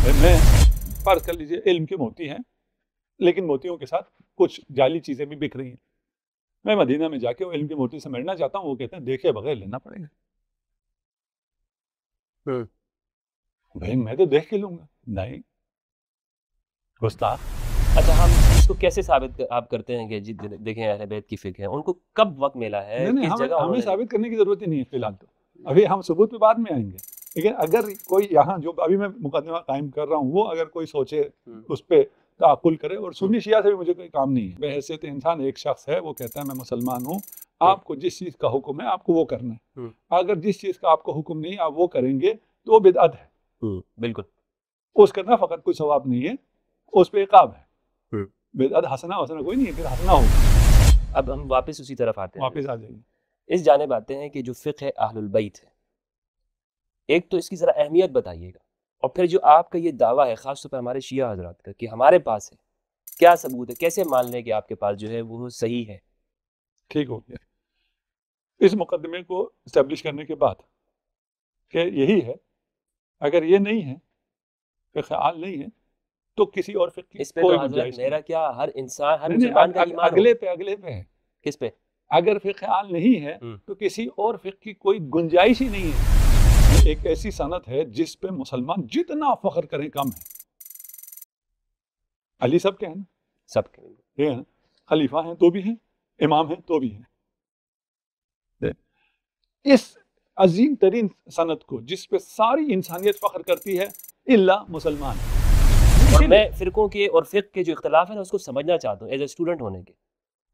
میں فرض کر لیجیے علم کے موتی ہیں، لیکن موتیوں کے ساتھ کچھ جعلی چیزیں بھی بک رہی ہیں. میں مدینہ میں جا کے وہ علم کے موتی سے ملنا چاہتا ہوں، وہ کہتے ہیں دیکھے بغیر لینا پڑے گا. بھائی میں تو دیکھ کے لوں گا. نہیں گستاخ. اچھا، ہم اس کو کیسے ثابت آپ کرتے ہیں کہ جی دیکھیں اہل بیت کی فقہ ہے، ان کو کب وقت ملا ہے، نہیں کس جگہ ہمیں ثابت کرنے کی ضرورت ہی نہیں ہے فی الحال. تو ابھی ہم ثبوت پہ بعد میں آئیں گے. لیکن اگر کوئی یہاں جو ابھی میں مقدمہ قائم کر رہا ہوں، وہ اگر کوئی سوچے اس پہ تعقل کرے، اور سنی شیعہ سے بھی مجھے کوئی کام نہیں ہے. بحیثیت انسان ایک شخص ہے، وہ کہتا ہے میں مسلمان ہوں، آپ کو جس چیز کا حکم ہے آپ کو وہ کرنا ہے. اگر جس چیز کا آپ کو حکم نہیں آپ وہ کریں گے تو وہ بدعت ہے. بالکل. اس کا نہ فقط کوئی ثواب نہیں ہے، اس پہ عقاب ہے. بدعت حسنہ کوئی نہیں ہے، پھر حسنہ ہوگا. اب ہم واپس اسی طرف آتے ہیں، واپس آ جائیے. اس جانب آتے ہیں کہ جو فقہ اہل البیت ہے، ایک تو اس کی ذرا اہمیت بتائیے گا، اور پھر جو آپ کا یہ دعویٰ ہے خاص طور پر ہمارے شیعہ حضرات کا کہ ہمارے پاس ہے، کیا ثبوت ہے، کیسے مان لیں کہ آپ کے پاس جو ہے وہ صحیح ہے. ٹھیک ہو گیا. اس مقدمے کو اسٹیبلش کرنے کے بعد کہ یہی ہے، اگر یہ نہیں ہے، فقہ اعلی نہیں ہے، تو کسی اور فقہ کی اس پہ کوئی تو حضرت گنجائش میرا کیا ہر انسان ہر نہیں. مسلمان کا ایمان اگلے پہ ہے. کس پہ؟ اگر فقہ اعلی نہیں ہے تو کسی اور فقہ کی کوئی گنجائش ہی نہیں ہے. یہ ایک ایسی صنعت ہے جس پہ مسلمان جتنا فخر کریں کم ہے. علی سب کے ہیں نا، سب کے یہ ہیں، خلیفہ ہیں تو بھی ہیں، امام ہیں تو بھی ہیں. اس عظیم ترین صنعت کو جس پہ ساری انسانیت فخر کرتی ہے الا مسلمان. اور میں فرقوں کے اور فقہ کے جو اختلاف ہے نا اس کو سمجھنا چاہتا ہوں ایز اے اسٹوڈنٹ ہونے کے.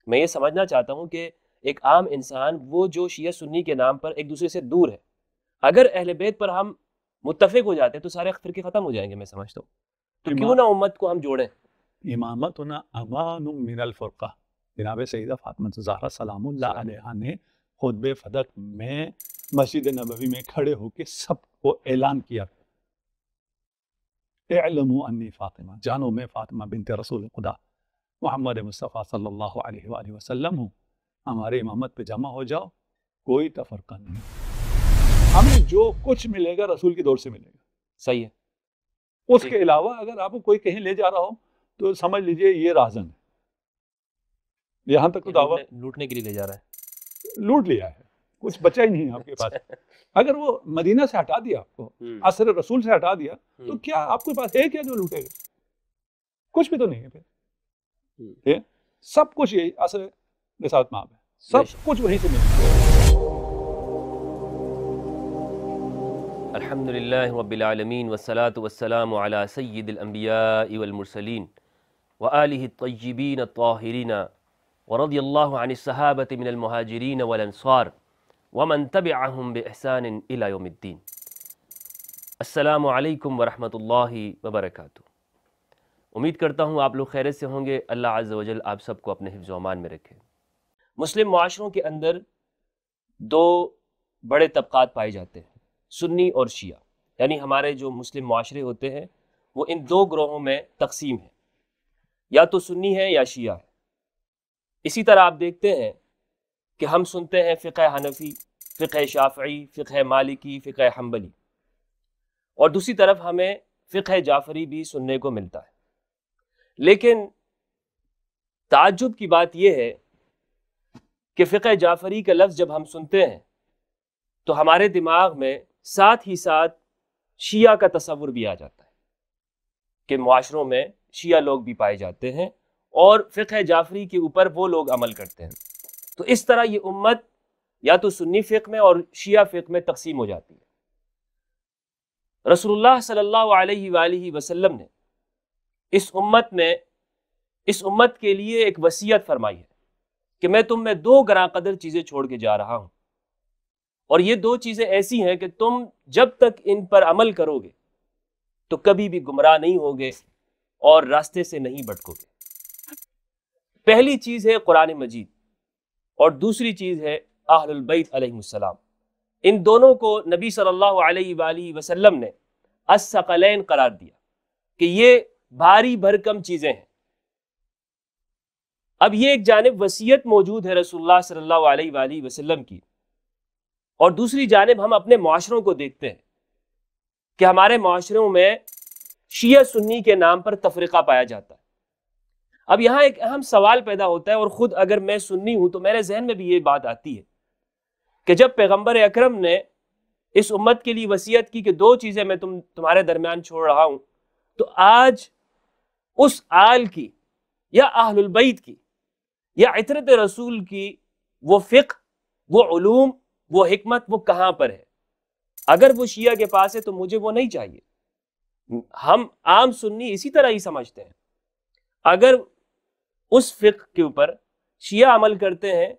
میں یہ سمجھنا چاہتا ہوں کہ ایک عام انسان وہ جو شیعہ سنی کے نام پر ایک دوسرے سے دور ہے، اگر اہل بیت پر ہم متفق ہو جاتے ہیں تو سارے فرقے ختم ہو جائیں گے. میں سمجھتا ہوں تو کیوں نہ امت کو ہم جوڑیں. امامتنا امان من الفرقہ. جناب سیدہ فاطمہ زہرا سلام اللہ علیہا نے خطبہ فدق میں مسجد نبوی میں کھڑے ہو کے سب کو اعلان کیا، اعلموا انی فاطمہ، جانو میں فاطمہ بنت رسول خدا محمد مصطفیٰ صلی اللہ علیہ وآلہ وسلم ہوں، ہمارے امامت پہ جمع ہو جاؤ، کوئی تفرقہ نہیں. ہمیں جو کچھ ملے گا رسول کی دور سے ملے گا. صحیح ہے. اس کے علاوہ اگر آپ کو کوئی کہیں لے جا رہا ہو تو سمجھ لیجئے یہ رازن ہے. یہاں تک تو دعویٰ لوٹنے کے لیے لے جا رہا ہے، لوٹ لیا ہے، کچھ بچا ہی نہیں ہے آپ کے پاس. اگر وہ مدینہ سے ہٹا دیا آپ کو، اثر رسول سے ہٹا دیا، تو کیا آپ کے پاس ہے کیا جو لوٹے گا؟ کچھ بھی تو نہیں ہے. پھر سب کچھ یہی اثر رسالت مآب ہے، سب کچھ وہیں سے ملتا ہے. الحمدللہ رب العالمین والصلاة والسلام علی سید الانبیاء والمرسلین وآلہ الطیبین الطاہرین ورضی اللہ عن الصحابة من المہاجرین والانصار ومن تبعہم بإحسان الی یوم الدین. السلام علیکم ورحمۃ اللہ وبرکاتہ. امید کرتا ہوں آپ لوگ خیریت سے ہوں گے. اللہ عز و جل آپ سب کو اپنے حفظ و امان میں رکھے. مسلم معاشروں کے اندر دو بڑے طبقات پائے جاتے ہیں، سنی اور شیعہ. یعنی ہمارے جو مسلم معاشرے ہوتے ہیں وہ ان دو گروہوں میں تقسیم ہیں، یا تو سنی ہے یا شیعہ ہے. اسی طرح آپ دیکھتے ہیں کہ ہم سنتے ہیں فقہ حنفی، فقہ شافعی، فقہ مالکی، فقہ حنبلی، اور دوسری طرف ہمیں فقہ جعفری بھی سننے کو ملتا ہے. لیکن تعجب کی بات یہ ہے کہ فقہ جعفری کا لفظ جب ہم سنتے ہیں تو ہمارے دماغ میں ساتھ ہی ساتھ شیعہ کا تصور بھی آ جاتا ہے کہ معاشروں میں شیعہ لوگ بھی پائے جاتے ہیں اور فقہ جعفری کے اوپر وہ لوگ عمل کرتے ہیں. تو اس طرح یہ امت یا تو سنی فقہ میں اور شیعہ فقہ میں تقسیم ہو جاتی ہے. رسول اللہ صلی اللہ علیہ وآلہ وسلم نے اس امت کے لیے ایک وصیت فرمائی ہے کہ میں تم میں دو گراں قدر چیزیں چھوڑ کے جا رہا ہوں، اور یہ دو چیزیں ایسی ہیں کہ تم جب تک ان پر عمل کرو گے تو کبھی بھی گمراہ نہیں ہوگے اور راستے سے نہیں بھٹکو گے. پہلی چیز ہے قرآن مجید اور دوسری چیز ہے اہل البیت علیہ السلام. ان دونوں کو نبی صلی اللہ علیہ وآلہ وسلم نے الثقلین قرار دیا کہ یہ بھاری بھرکم چیزیں ہیں. اب یہ ایک جانب وصیت موجود ہے رسول اللہ صلی اللہ علیہ وآلہ وسلم کی، اور دوسری جانب ہم اپنے معاشروں کو دیکھتے ہیں کہ ہمارے معاشروں میں شیعہ سنی کے نام پر تفرقہ پایا جاتا ہے۔ اب یہاں ایک اہم سوال پیدا ہوتا ہے، اور خود اگر میں سنی ہوں تو میرے ذہن میں بھی یہ بات آتی ہے کہ جب پیغمبر اکرم نے اس امت کے لیے وصیت کی کہ 2 چیزیں میں تمہارے درمیان چھوڑ رہا ہوں، تو آج اس آل کی یا اہل البیت کی یا عترت رسول کی وہ فقہ، وہ علوم، وہ حکمت، وہ کہاں پر ہے؟ اگر وہ شیعہ کے پاس ہے تو مجھے وہ نہیں چاہیے۔ ہم عام سنی اسی طرح ہی سمجھتے ہیں، اگر اس فقہ کے اوپر شیعہ عمل کرتے ہیں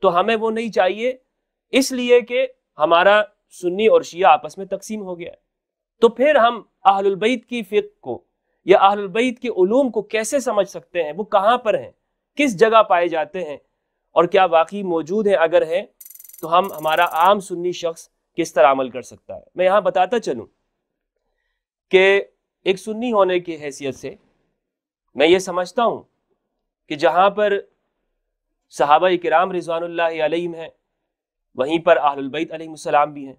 تو ہمیں وہ نہیں چاہیے، اس لیے کہ ہمارا سنی اور شیعہ آپس میں تقسیم ہو گیا ہے۔ تو پھر ہم اہل البیت کی فقہ کو یا اہل البیت کے علوم کو کیسے سمجھ سکتے ہیں؟ وہ کہاں پر ہیں، کس جگہ پائے جاتے ہیں، اور کیا واقعی موجود ہیں؟ اگر ہیں تو ہمارا عام سنی شخص کس طرح عمل کر سکتا ہے؟ میں یہاں بتاتا چلوں کہ ایک سنی ہونے کی حیثیت سے میں یہ سمجھتا ہوں کہ جہاں پر صحابہ کرام رضوان اللہ علیہم ہیں، وہیں پر اہل البیت علیہم السلام بھی ہیں۔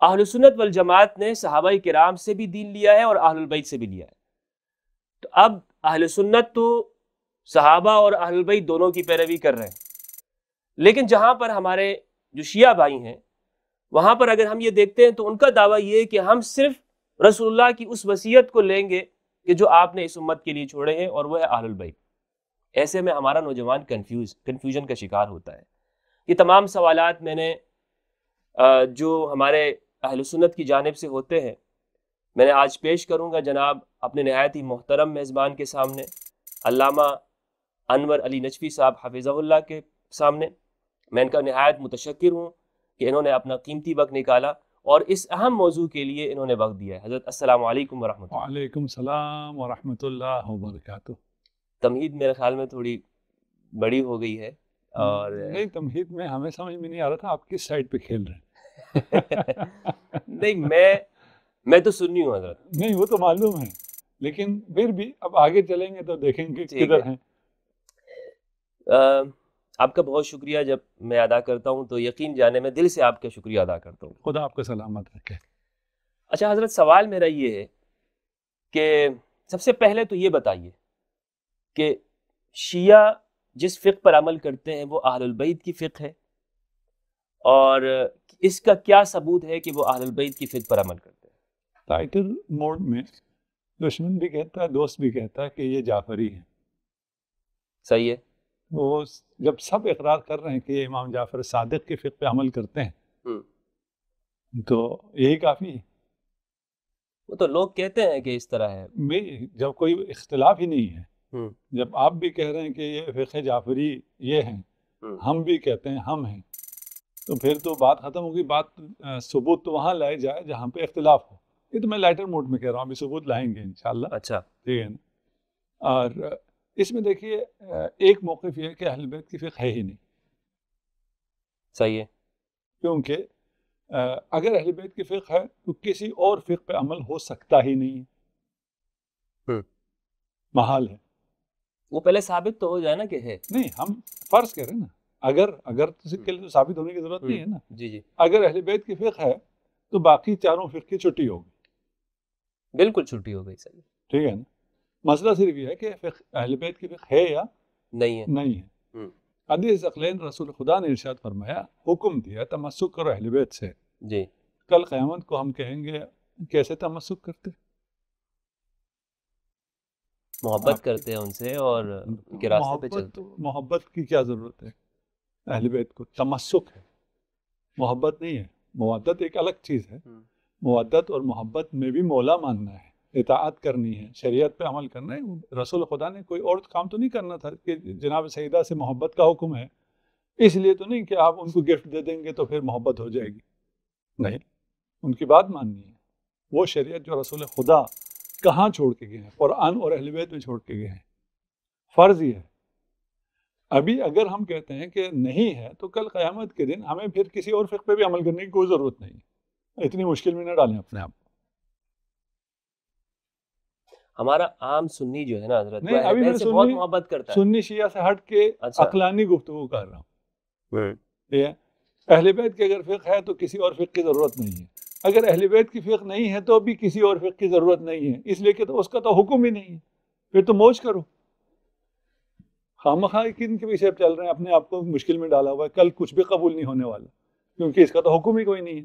اہل سنت والجماعت نے صحابہ کرام سے بھی دین لیا ہے اور اہل البیت سے بھی لیا ہے۔ تو اب اہل سنت تو صحابہ اور اہل البیت دونوں کی پیروی کر رہے ہیں، لیکن جہاں پر ہمارے جو شیعہ بھائی ہیں وہاں پر اگر ہم یہ دیکھتے ہیں تو ان کا دعویٰ یہ ہے کہ ہم صرف رسول اللہ کی اس وصیت کو لیں گے کہ جو آپ نے اس امت کے لیے چھوڑے ہیں، اور وہ ہے اہل البیت۔ ایسے میں ہمارا نوجوان کنفیوژن کا شکار ہوتا ہے۔ یہ تمام سوالات میں نے جو ہمارے اہل سنت کی جانب سے ہوتے ہیں میں نے آج پیش کروں گا جناب اپنے نہایت ہی محترم میزبان کے سامنے، علامہ انور علی نجفی صاحب حفظہ اللہ کے سامنے۔ میں ان کا نہایت متشکر ہوں کہ انہوں نے اپنا قیمتی وقت نکالا اور اس اہم موضوع کے لیے انہوں نے وقت دیا ہے۔ حضرت السلام علیکم ورحمۃ اللہ۔ وعلیکم السلام ورحمۃ اللہ وبرکاتہ۔ تمہید میرے خیال میں تھوڑی بڑی ہو گئی ہے، اور نہیں، تمہید میں ہمیں سمجھ میں نہیں آ رہا تھا آپ کس سائڈ پہ کھیل رہے ہیں۔ نہیں، میں تو سنی ہوں حضرت۔ نہیں، وہ تو معلوم ہے، لیکن پھر بھی اب آگے چلیں گے تو دیکھیں گے کدھر ہیں۔ آپ کا بہت شکریہ جب میں ادا کرتا ہوں تو یقین جانے میں دل سے آپ کا شکریہ ادا کرتا ہوں۔ خدا آپ کو سلامت رکھے۔ اچھا حضرت، سوال میرا یہ ہے کہ سب سے پہلے تو یہ بتائیے کہ شیعہ جس فقہ پر عمل کرتے ہیں وہ اہل البیت کی فقہ ہے، اور اس کا کیا ثبوت ہے کہ وہ اہل البیت کی فقہ پر عمل کرتے ہیں؟ ٹائٹل موڈ میں دشمن بھی کہتا ہے، دوست بھی کہتا ہے کہ یہ جعفری ہے۔ صحیح ہے۔ وہ جب سب اقرار کر رہے ہیں کہ یہ امام جعفر صادق کی فقہ پہ عمل کرتے ہیں تو یہی کافی ہے۔ وہ تو لوگ کہتے ہیں کہ اس طرح ہے، جب کوئی اختلاف ہی نہیں ہے، جب آپ بھی کہہ رہے ہیں کہ یہ فقہ جعفری یہ ہیں، ہم بھی کہتے ہیں ہم ہیں، تو پھر تو بات ختم ہوگی۔ بات ثبوت تو وہاں لائے جائے جہاں پہ اختلاف ہو۔ یہ تو میں لائٹر موڈ میں کہہ رہا ہوں، ابھی ثبوت لائیں گے انشاءاللہ۔ اچھا، ٹھیک ہے نا۔ اور اس میں دیکھیے ایک موقف یہ ہے کہ اہل بیت کی فقہ ہے ہی نہیں۔ صحیح ہے۔ کیونکہ اگر اہل بیت کی فقہ ہے تو کسی اور فقہ پہ عمل ہو سکتا ہی نہیں ہے، محال ہے۔ وہ پہلے ثابت تو ہو جائے نا کہ ہے۔ نہیں، ہم فرض کر رہے ہیں نا، اگر کے لیے تو ثابت ہونے کی ضرورت نہیں ہے نا۔ جی، اگر اہل بیت کی فقہ ہے تو باقی چاروں فقہ کی چھٹی ہوگی۔ بالکل چھٹی ہو گئی۔ صحیح، ٹھیک ہے نا۔ مسئلہ صرف یہ ہے کہ اہل بیت کی فقہ ہے یا نہیں ہے۔ حدیث ثقلین رسول خدا نے ارشاد فرمایا، حکم دیا تمسک کرو اہل بیت سے۔ جی، کل قیامت کو ہم کہیں گے کیسے تمسک کرتے؟ محبت کرتے ہیں ان سے اور ان کے راستے پہ چلتے ہیں۔ محبت کی کیا ضرورت ہے اہل بیت کو؟ تمسک ہے، محبت نہیں ہے۔ مودت ایک الگ چیز ہے۔ مودت اور محبت میں بھی مولا ماننا ہے، اطاعت کرنی ہے، شریعت پہ عمل کرنا ہے۔ رسول خدا نے کوئی اور کام تو نہیں کرنا تھا کہ جناب سیدہ سے محبت کا حکم ہے، اس لیے تو نہیں کہ آپ ان کو گفٹ دے دیں گے تو پھر محبت ہو جائے گی، نہیں، ان کی بات ماننی ہے۔ وہ شریعت جو رسول خدا کہاں چھوڑ کے گئے ہیں؟ قرآن اور اہل بیت میں چھوڑ کے گئے ہیں۔ فرض یہ ہے۔ ابھی اگر ہم کہتے ہیں کہ نہیں ہے تو کل قیامت کے دن ہمیں پھر کسی اور فقہ پہ بھی عمل کرنے کی کوئی ضرورت نہیں ہے۔ اتنی مشکل میں نہ ڈالیں اپنے آپ کو۔ ہمارا عام سنی جو ہے نا حضرت، نہیں، ابھی میں بہت محبت کرتا ہے۔ سنی شیعہ سے ہٹ کے عقلانی گفتگو کر رہا ہوں۔ اہل بیت کی اگر فقہ ہے تو کسی اور فقہ کی ضرورت نہیں ہے۔ اگر اہل بیت کی فقہ نہیں ہے تو بھی کسی اور فقہ کی ضرورت نہیں ہے، اس لیے کہ تو اس کا تو حکم ہی نہیں ہے، پھر تو موج کرو. خواہ کن کے پیچھے چل رہے ہیں، اپنے آپ کو مشکل میں ڈالا ہوا ہے، کل کچھ بھی قبول نہیں ہونے والا کیونکہ اس کا تو حکم ہی کوئی نہیں ہے.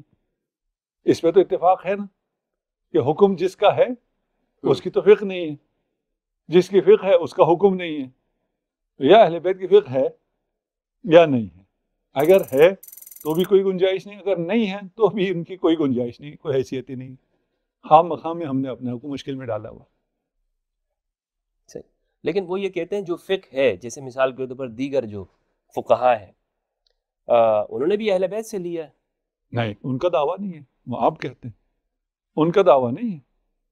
اس پہ تو اتفاق ہے نا کہ حکم جس کا ہے اس کی تو فقہ نہیں ہے، جس کی فقہ ہے اس کا حکم نہیں ہے. یا اہل بیت کی فقہ ہے یا نہیں ہے. اگر ہے تو بھی کوئی گنجائش نہیں، اگر نہیں ہے تو بھی ان کی کوئی گنجائش نہیں، کوئی حیثیت ہی نہیں. خام مخام میں ہم نے اپنے آپ کو مشکل میں ڈالا ہوا. صحیح. لیکن وہ یہ کہتے ہیں جو فقہ ہے، جیسے مثال کے طور پر دیگر جو فقہا ہیں انہوں نے بھی اہل بیت سے لیا ہے. نہیں، ان کا دعویٰ نہیں ہے، وہ آپ کہتے ہیں ان کا دعویٰ نہیں ہے،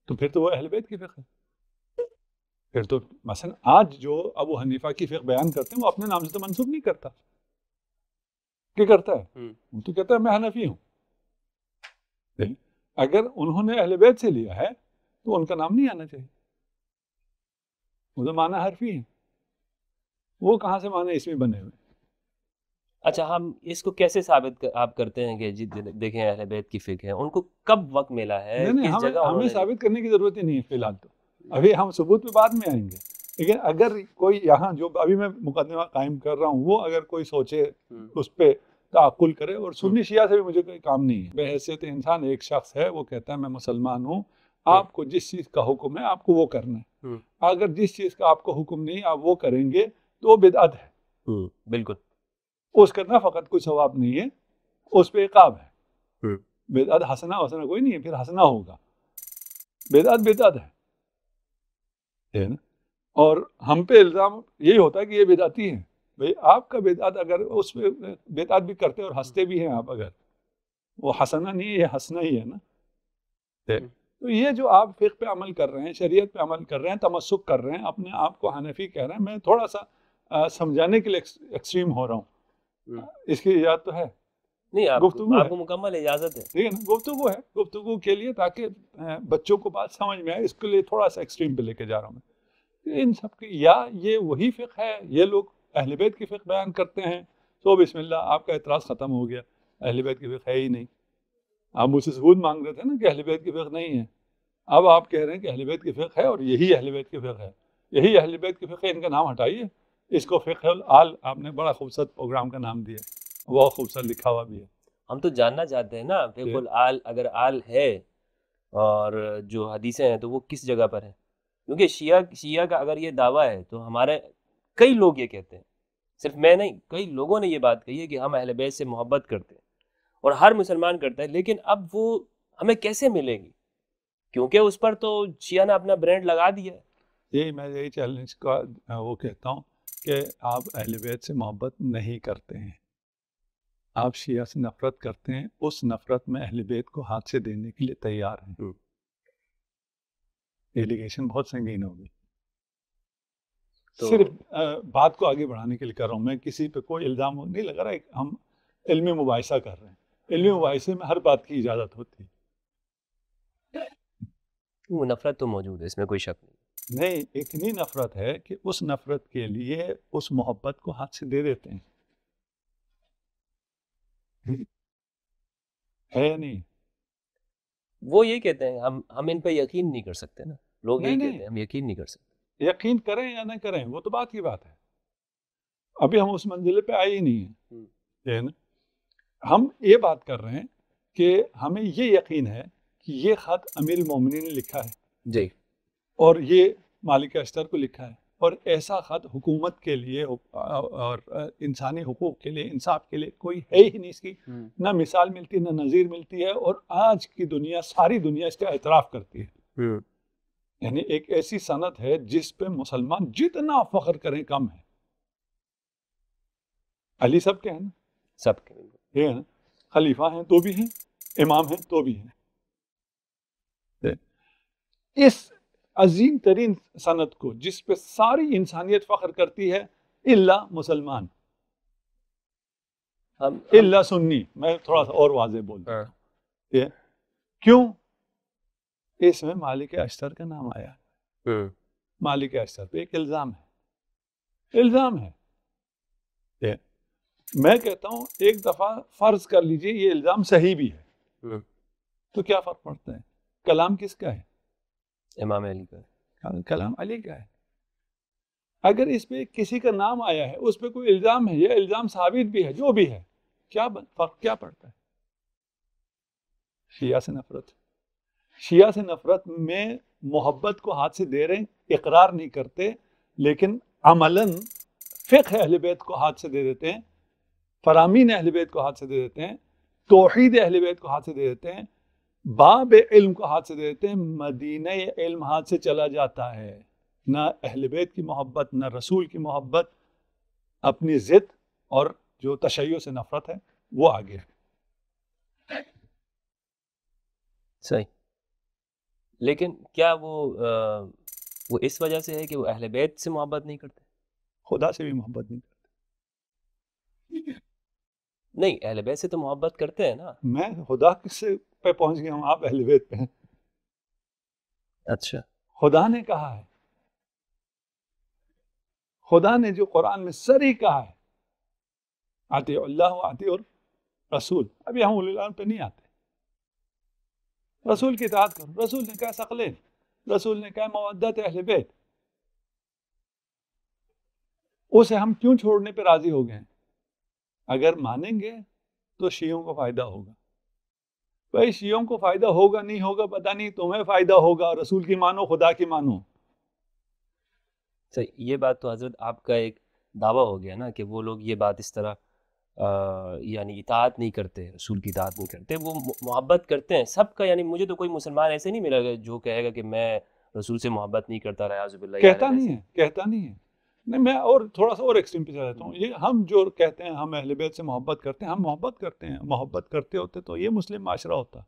تو پھر تو وہ اہل بیت کی فقہ ہے. پھر تو مثلا آج جو ابو حنیفہ کی فقہ بیان کرتے ہیں وہ اپنے نام سے تو منسوب نہیں کرتا. کیا کرتا ہے؟ وہ تو کہتا ہے میں حنفی ہوں. اگر انہوں نے اہل بیت سے لیا ہے تو ان کا نام نہیں آنا چاہیے، وہ تو معنی حرفی ہیں. وہ کہاں سے معنی اس میں بنے ہوئے؟ اچھا، ہم اس کو کیسے ثابت آپ کرتے ہیں کہ جی دیکھیں اہل بیت کی فقہ ہے؟ ان کو کب وقت ملا ہے؟ نہیں، کس جگہ ہمیں ثابت کرنے کی ضرورت ہی نہیں ہے فی الحال. تو ابھی ہم ثبوت پہ بعد میں آئیں گے. لیکن اگر کوئی یہاں جو ابھی میں مقدمہ قائم کر رہا ہوں وہ اگر کوئی سوچے اس پہ تعقل کرے. اور سنی شیعہ سے بھی مجھے کوئی کام نہیں ہے. بحیثیت انسان ایک شخص ہے، وہ کہتا ہے میں مسلمان ہوں، آپ کو جس چیز کا حکم ہے آپ کو وہ کرنا ہے. اگر جس چیز کا آپ کو حکم نہیں آپ وہ کریں گے تو وہ بدعت ہے. بالکل. اس کا نفقت کوئی ثواب نہیں ہے، اس پہ عقاب ہے. بدعت حسنہ کوئی نہیں ہے، پھر حسنہ ہوگا. بدعت ہے نا. اور ہم پہ الزام یہی ہوتا ہے کہ یہ بدعتی ہیں. بھئی آپ کا بدعت اگر اس پہ بدعت بھی کرتے اور ہنستے بھی ہیں آپ، اگر وہ حسنہ نہیں ہے، یہ حسنہ ہی ہے نا. تو یہ جو آپ فقہ پہ عمل کر رہے ہیں، شریعت پہ عمل کر رہے ہیں، تمسک کر رہے ہیں، اپنے آپ کو حنفی کہہ رہے ہیں. میں تھوڑا سا سمجھانے کے لیے ایکسٹریم ہو رہا ہوں. اس کی اجازت تو ہے؟ نہیں، آپ گفتگو کو مکمل اجازت ہے. ٹھیک ہے نا، گفتگو ہے، گفتگو کے لیے تاکہ بچوں کو بات سمجھ میں آئے، اس کے لیے تھوڑا سا ایکسٹریم پہ لے کے جا رہا ہوں میں. ان سب کی یا یہ وہی فقہ ہے، یہ لوگ اہل بیت کی فقہ بیان کرتے ہیں تو بسم اللہ آپ کا اعتراض ختم ہو گیا. اہل بیت کی فقہ ہے ہی نہیں. آپ مجھ سے ثبوت مانگ رہے تھے نا کہ اہل بیت کی فقہ نہیں ہے. اب آپ کہہ رہے ہیں کہ اہل بیت کی فقہ ہے اور یہی اہل بیت کی فقہ ہے. یہی اہل بیت کی فقہ ہے، ان کا نام ہٹائیے. اس کو فقہ الآل آپ نے بڑا خوبصورت پروگرام کا نام دیا، بہت خوبصورت لکھا ہوا بھی ہے. ہم تو جاننا چاہتے ہیں نا فقہ الآل اگر آل ہے اور جو حدیثیں ہیں تو وہ کس جگہ پر ہیں؟ کیونکہ شیعہ کا اگر یہ دعویٰ ہے تو ہمارے کئی لوگ یہ کہتے ہیں، صرف میں نہیں، کئی لوگوں نے یہ بات کہی ہے کہ ہم اہل بیت سے محبت کرتے ہیں اور ہر مسلمان کرتا ہے. لیکن اب وہ ہمیں کیسے ملے گی؟ کیونکہ اس پر تو شیعہ نے اپنا برانڈ لگا دیا ہے. یہی چیلنج کا وہ کہتا ہوں کہ آپ اہل بیت سے محبت نہیں کرتے ہیں، آپ شیعہ سے نفرت کرتے ہیں. اس نفرت میں اہل بیت کو ہاتھ سے دینے کے لیے تیار ہیں. ایلیگیشن بہت سنگین ہوگی. صرف بات کو آگے بڑھانے کے لیے کر رہا ہوں میں، کسی پہ کوئی الزام نہیں لگا رہا. ہم علمی مباحثہ کر رہے ہیں. علمی مباحثے میں ہر بات کی اجازت ہوتی ہے. وہ نفرت تو موجود ہے، اس میں کوئی شک نہیں. اتنی نفرت ہے کہ اس نفرت کے لیے اس محبت کو ہاتھ سے دے دیتے ہیں. ہے یا نہیں؟ وہ یہ کہتے ہیں ہم ان پہ یقین نہیں کر سکتے نا. لوگ یہ کہتے ہیں ہم یقین نہیں کر سکتے. یقین کریں یا نہ کریں وہ تو بات کی بات ہے. ابھی ہم اس منزل پہ آئے ہی نہیں ہیں. ہم یہ بات کر رہے ہیں کہ ہمیں یہ یقین ہے کہ یہ خط امیر المومنین نے لکھا ہے جی، اور یہ مالک اشتر کو لکھا ہے. اور ایسا خط حکومت کے لیے اور انسانی حقوق کے لیے، انصاف کے لیے کوئی ہے ہی نہیں. اس کی نہ مثال ملتی نہ نظیر ملتی ہے. اور آج کی دنیا، ساری دنیا اس کا اعتراف کرتی ہے. یعنی ایک ایسی سند ہے جس پہ مسلمان جتنا فخر کریں کم ہے. علی سب کے ہیں نا، سب کے یہ ہے نا، خلیفہ ہیں تو بھی ہیں، امام ہیں تو بھی ہیں. اس عظیم ترین سند کو جس پہ ساری انسانیت فخر کرتی ہے الا مسلمان، الا سنی. میں تھوڑا سا اور واضح بول دوں. کیوں؟ اس میں مالک اشتر کا نام آیا. مالک اشتر پہ ایک الزام ہے. میں کہتا ہوں ایک دفعہ فرض کر لیجئے یہ الزام صحیح بھی ہے تو کیا فرق پڑتا ہے؟ کلام کس کا ہے؟ امام علی کا. کلام علی کا ہے. اگر اس پہ کسی کا نام آیا ہے، اس پہ کوئی الزام ہے، یہ الزام ثابت بھی ہے، جو بھی ہے، کیا فرق کیا پڑتا ہے؟ شیعہ سے نفرت، شیعہ سے نفرت میں محبت کو ہاتھ سے دے رہے ہیں، اقرار نہیں کرتے، لیکن عملاً فقہ اہل بیت کو ہاتھ سے دے دیتے ہیں، فرامین اہل بیت کو ہاتھ سے دے دیتے ہیں، توحید اہل بیت کو ہاتھ سے دے دیتے ہیں، باب علم کو ہاتھ سے دے دیتے ہیں. مدینہ علم ہاتھ سے چلا جاتا ہے. نہ اہل بیت کی محبت، نہ رسول کی محبت، اپنی ضد اور جو تشیع سے نفرت ہے وہ آگے ہے. صحیح. لیکن کیا وہ اس وجہ سے ہے کہ وہ اہل بیت سے محبت نہیں کرتے؟ خدا سے بھی محبت نہیں کرتے. نہیں، اہل بیت سے تو محبت کرتے ہیں نا. میں خدا سے پہ پہنچ گیا ہوں، آپ اہل بیت پہ ہیں. اچھا. خدا نے کہا ہے، خدا نے جو قرآن میں صریح کہا ہے، اطیعوا اللہ و اطیعوا الرسول. ابھی ہم اولی الامر پہ نہیں آتے. رسول کی اطاعت کرو. رسول نے کہا ثقلین، رسول نے کہا مودت اہل بیت. اسے ہم کیوں چھوڑنے پہ راضی ہو گئے ہیں؟ اگر مانیں گے تو شیعوں کو فائدہ ہوگا. بھائی شیعوں کو فائدہ ہوگا نہیں ہوگا پتہ نہیں، تمہیں فائدہ ہوگا. رسول کی مانو، خدا کی مانو. صحیح. یہ بات تو حضرت آپ کا ایک دعویٰ ہو گیا نا کہ وہ لوگ یہ بات اس طرح یعنی اطاعت نہیں کرتے، رسول کی اطاعت نہیں کرتے، وہ محبت کرتے ہیں سب کا. یعنی مجھے تو کوئی مسلمان ایسے نہیں ملا جو کہے گا کہ میں رسول سے محبت نہیں کرتا. اعوذ باللہ. کہتا نہیں ہے. نہیں، میں اور تھوڑا سا اور ایکسٹریم پہ چلا جاتا ہوں. یہ ہم جو کہتے ہیں ہم اہل بیت سے محبت کرتے ہیں، ہم محبت کرتے ہیں. محبت کرتے ہوتے تو یہ مسلم معاشرہ ہوتا.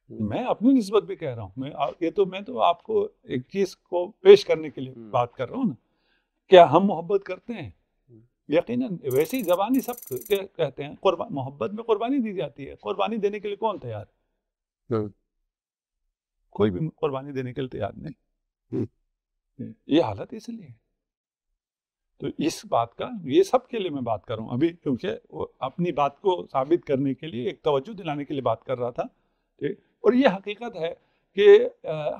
میں اپنی نسبت بھی کہہ رہا ہوں. میں تو آپ کو ایک چیز کو پیش کرنے کے لیے بات کر رہا ہوں نا. کیا ہم محبت کرتے ہیں؟ یقیناً. ویسی زبانی سب کہتے ہیں محبت میں قربانی دی جاتی ہے. قربانی دینے کے لیے کون تیار ہے؟ کوئی بھی قربانی دینے کے لیے تیار نہیں. یہ حالت اس لیے. تو اس بات کا یہ سب کے لیے میں بات کر رہا ہوں ابھی، کیونکہ اپنی بات کو ثابت کرنے کے لیے، ایک توجہ دلانے کے لیے بات کر رہا تھا. اور یہ حقیقت ہے کہ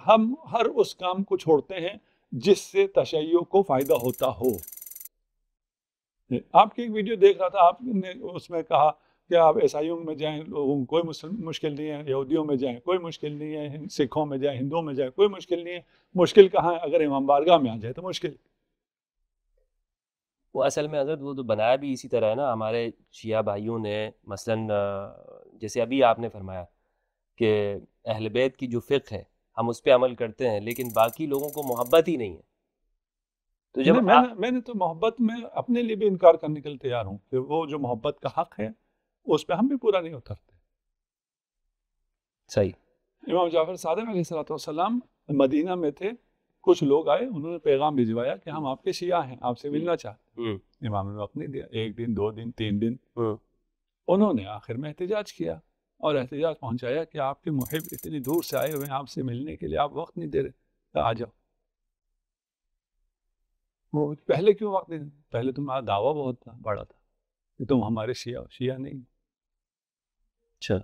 ہم ہر اس کام کو چھوڑتے ہیں جس سے تشیع کو فائدہ ہوتا ہو. آپ کی ایک ویڈیو دیکھ رہا تھا، آپ نے اس میں کہا کہ آپ عیسائیوں میں جائیں لوگوں کو کوئی مشکل نہیں ہے، یہودیوں میں جائیں کوئی مشکل نہیں ہے، سکھوں میں جائیں، ہندوؤں میں جائیں کوئی مشکل نہیں ہے. مشکل کہاں ہے؟ اگر امام بارگاہ میں آ جائے تو مشکل. وہ اصل میں حضرت وہ تو بنایا بھی اسی طرح ہے نا. ہمارے شیعہ بھائیوں نے مثلاً جیسے ابھی آپ نے فرمایا کہ اہل بیت کی جو فقہ ہے ہم اس پہ عمل کرتے ہیں، لیکن باقی لوگوں کو محبت ہی نہیں ہے. تو جب میں نے تو محبت میں اپنے لیے بھی انکار کرنے کے لیے تیار ہوں کہ وہ جو محبت کا حق ہے اس پہ ہم بھی پورا نہیں اترتے. صحیح. امام جعفر صادق علیہ السلام مدینہ میں تھے. کچھ لوگ آئے، انہوں نے پیغام بھجوایا کہ ہم آپ کے شیعہ ہیں، آپ سے ملنا چاہتے ہیں. امام نے وقت نہیں دیا. 1 دن 2 دن 3 دن. انہوں نے آخر میں احتجاج کیا اور احتجاج پہنچایا کہ آپ کے محب اتنی دور سے آئے ہوئے ہیں آپ سے ملنے کے لیے، آپ وقت نہیں دے رہے، آ جاؤ. وہ پہلے کیوں وقت نہیں؟ پہلے تمہارا دعویٰ بہت بڑا تھا کہ تم ہمارے شیعہ نہیں. اچھا.